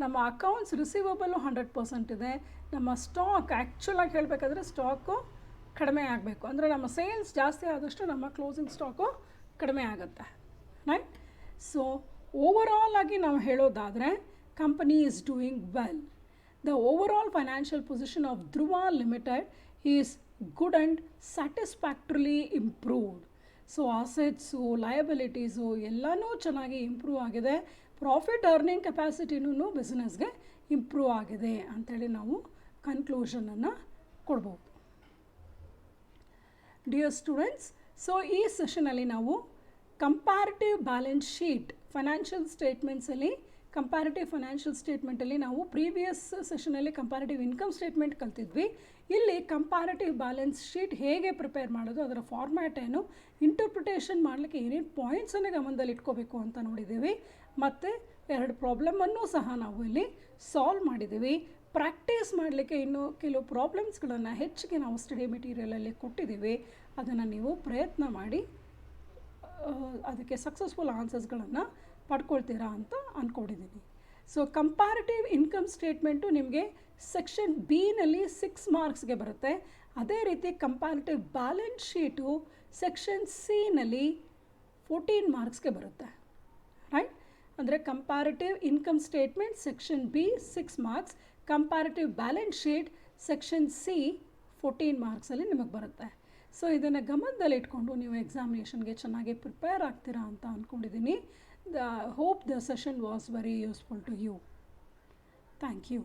ನಮ್ಮ ಅಕೌಂಟ್ಸ್ ರಿಸೀವಬಲು 100% ಇದೆ. ನಮ್ಮ ಸ್ಟಾಕ್ ಆ್ಯಕ್ಚುಲಾಗಿ ಹೇಳಬೇಕಾದ್ರೆ ಸ್ಟಾಕು ಕಡಿಮೆ ಆಗಬೇಕು, ಅಂದರೆ ನಮ್ಮ ಸೇಲ್ಸ್ ಜಾಸ್ತಿ ಆದಷ್ಟು ನಮ್ಮ ಕ್ಲೋಸಿಂಗ್ ಸ್ಟಾಕು ಕಡಿಮೆ ಆಗುತ್ತೆ, ರೈಟ್? ಸೊ ಓವರಾಲ್ ಆಗಿ ನಾವು ಹೇಳೋದಾದರೆ company is doing well. The overall financial position of Dhruva limited is good and satisfactorily improved. So assets liabilities ಎಲ್ಲನೂ ಚೆನ್ನಾಗಿ ಇಂಪ್ರೂವ್ ಆಗಿದೆ. ಪ್ರಾಫಿಟ್ ಅರ್ನಿಂಗ್ ಕೆಪಾಸಿಟಿನೂ ಬಿಸ್ನೆಸ್ಗೆ ಇಂಪ್ರೂವ್ ಆಗಿದೆ ಅಂಥೇಳಿ ನಾವು ಕನ್ಕ್ಲೂಷನನ್ನು ಕೊಡ್ಬೋದು. ಡಿಯರ್ ಸ್ಟೂಡೆಂಟ್ಸ್, ಸೊ ಈ ಸೆಷನಲ್ಲಿ ನಾವು ಕಂಪ್ಯಾರಿಟಿವ್ ಬ್ಯಾಲೆನ್ಸ್ ಶೀಟ್ ಫೈನಾನ್ಷಿಯಲ್ ಸ್ಟೇಟ್ಮೆಂಟ್ಸಲ್ಲಿ ಕಂಪ್ಯಾರಿಟಿವ್ ಫೈನಾನ್ಷಿಯಲ್ ಸ್ಟೇಟ್ಮೆಂಟಲ್ಲಿ ನಾವು ಪ್ರೀವಿಯಸ್ ಸೆಷನಲ್ಲಿ ಕಂಪ್ಯಾರಿಟಿವ್ ಇನ್ಕಮ್ ಸ್ಟೇಟ್ಮೆಂಟ್ ಕಲ್ತಿದ್ವಿ. ಇಲ್ಲಿ ಕಂಪ್ಯಾರಿಟಿವ್ ಬ್ಯಾಲೆನ್ಸ್ ಶೀಟ್ ಹೇಗೆ ಪ್ರಿಪೇರ್ ಮಾಡೋದು, ಅದರ ಫಾರ್ಮ್ಯಾಟ್ ಏನು, ಇಂಟರ್ಪ್ರಿಟೇಷನ್ ಮಾಡಲಿಕ್ಕೆ ಏನೇನು ಪಾಯಿಂಟ್ಸನ್ನು ಗಮನದಲ್ಲಿ ಇಟ್ಕೋಬೇಕು ಅಂತ ನೋಡಿದ್ದೀವಿ. ಮತ್ತು 2 ಪ್ರಾಬ್ಲಮನ್ನು ಸಹ ನಾವು ಇಲ್ಲಿ ಸಾಲ್ವ್ ಮಾಡಿದ್ದೀವಿ. ಪ್ರಾಕ್ಟೀಸ್ ಮಾಡಲಿಕ್ಕೆ ಇನ್ನೂ ಕೆಲವು ಪ್ರಾಬ್ಲಮ್ಸ್ಗಳನ್ನು ಹೆಚ್ಚಿಗೆ ನಾವು ಸ್ಟಡಿ ಮೆಟೀರಿಯಲಲ್ಲಿ ಕೊಟ್ಟಿದ್ದೀವಿ. ಅದನ್ನು ನೀವು ಪ್ರಯತ್ನ ಮಾಡಿ ಅದಕ್ಕೆ ಸಕ್ಸಸ್ಫುಲ್ ಆನ್ಸರ್ಸ್ಗಳನ್ನು ಪಡ್ಕೊಳ್ತೀರಾ ಅಂತ ಅಂದ್ಕೊಂಡಿದ್ದೀನಿ. ಸೊ ಕಂಪ್ಯಾರಿಟಿವ್ ಇನ್ಕಮ್ ಸ್ಟೇಟ್ಮೆಂಟು ನಿಮಗೆ ಸೆಕ್ಷನ್ ಬಿನಲ್ಲಿ 6 ಮಾರ್ಕ್ಸ್ಗೆ ಬರುತ್ತೆ. ಅದೇ ರೀತಿ ಕಂಪ್ಯಾರಿಟಿವ್ ಬ್ಯಾಲೆನ್ಸ್ ಶೀಟು ಸೆಕ್ಷನ್ ಸಿನಲ್ಲಿ 14 ಮಾರ್ಕ್ಸ್ಗೆ ಬರುತ್ತೆ, ರೈಟ್? ಅಂದರೆ comparative income statement section B 6 marks, comparative balance sheet section C 14 ಮಾರ್ಕ್ಸಲ್ಲಿ ನಿಮಗೆ ಬರುತ್ತೆ. ಸೊ ಇದನ್ನು ಗಮನದಲ್ಲಿ ಇಟ್ಕೊಂಡು ನೀವು ಎಕ್ಸಾಮಿನೇಷನ್ಗೆ ಚೆನ್ನಾಗಿ ಪ್ರಿಪೇರ್ ಆಗ್ತೀರಾ ಅಂತ ಅಂದ್ಕೊಂಡಿದ್ದೀನಿ. Hope the session was very useful to you. Thank you.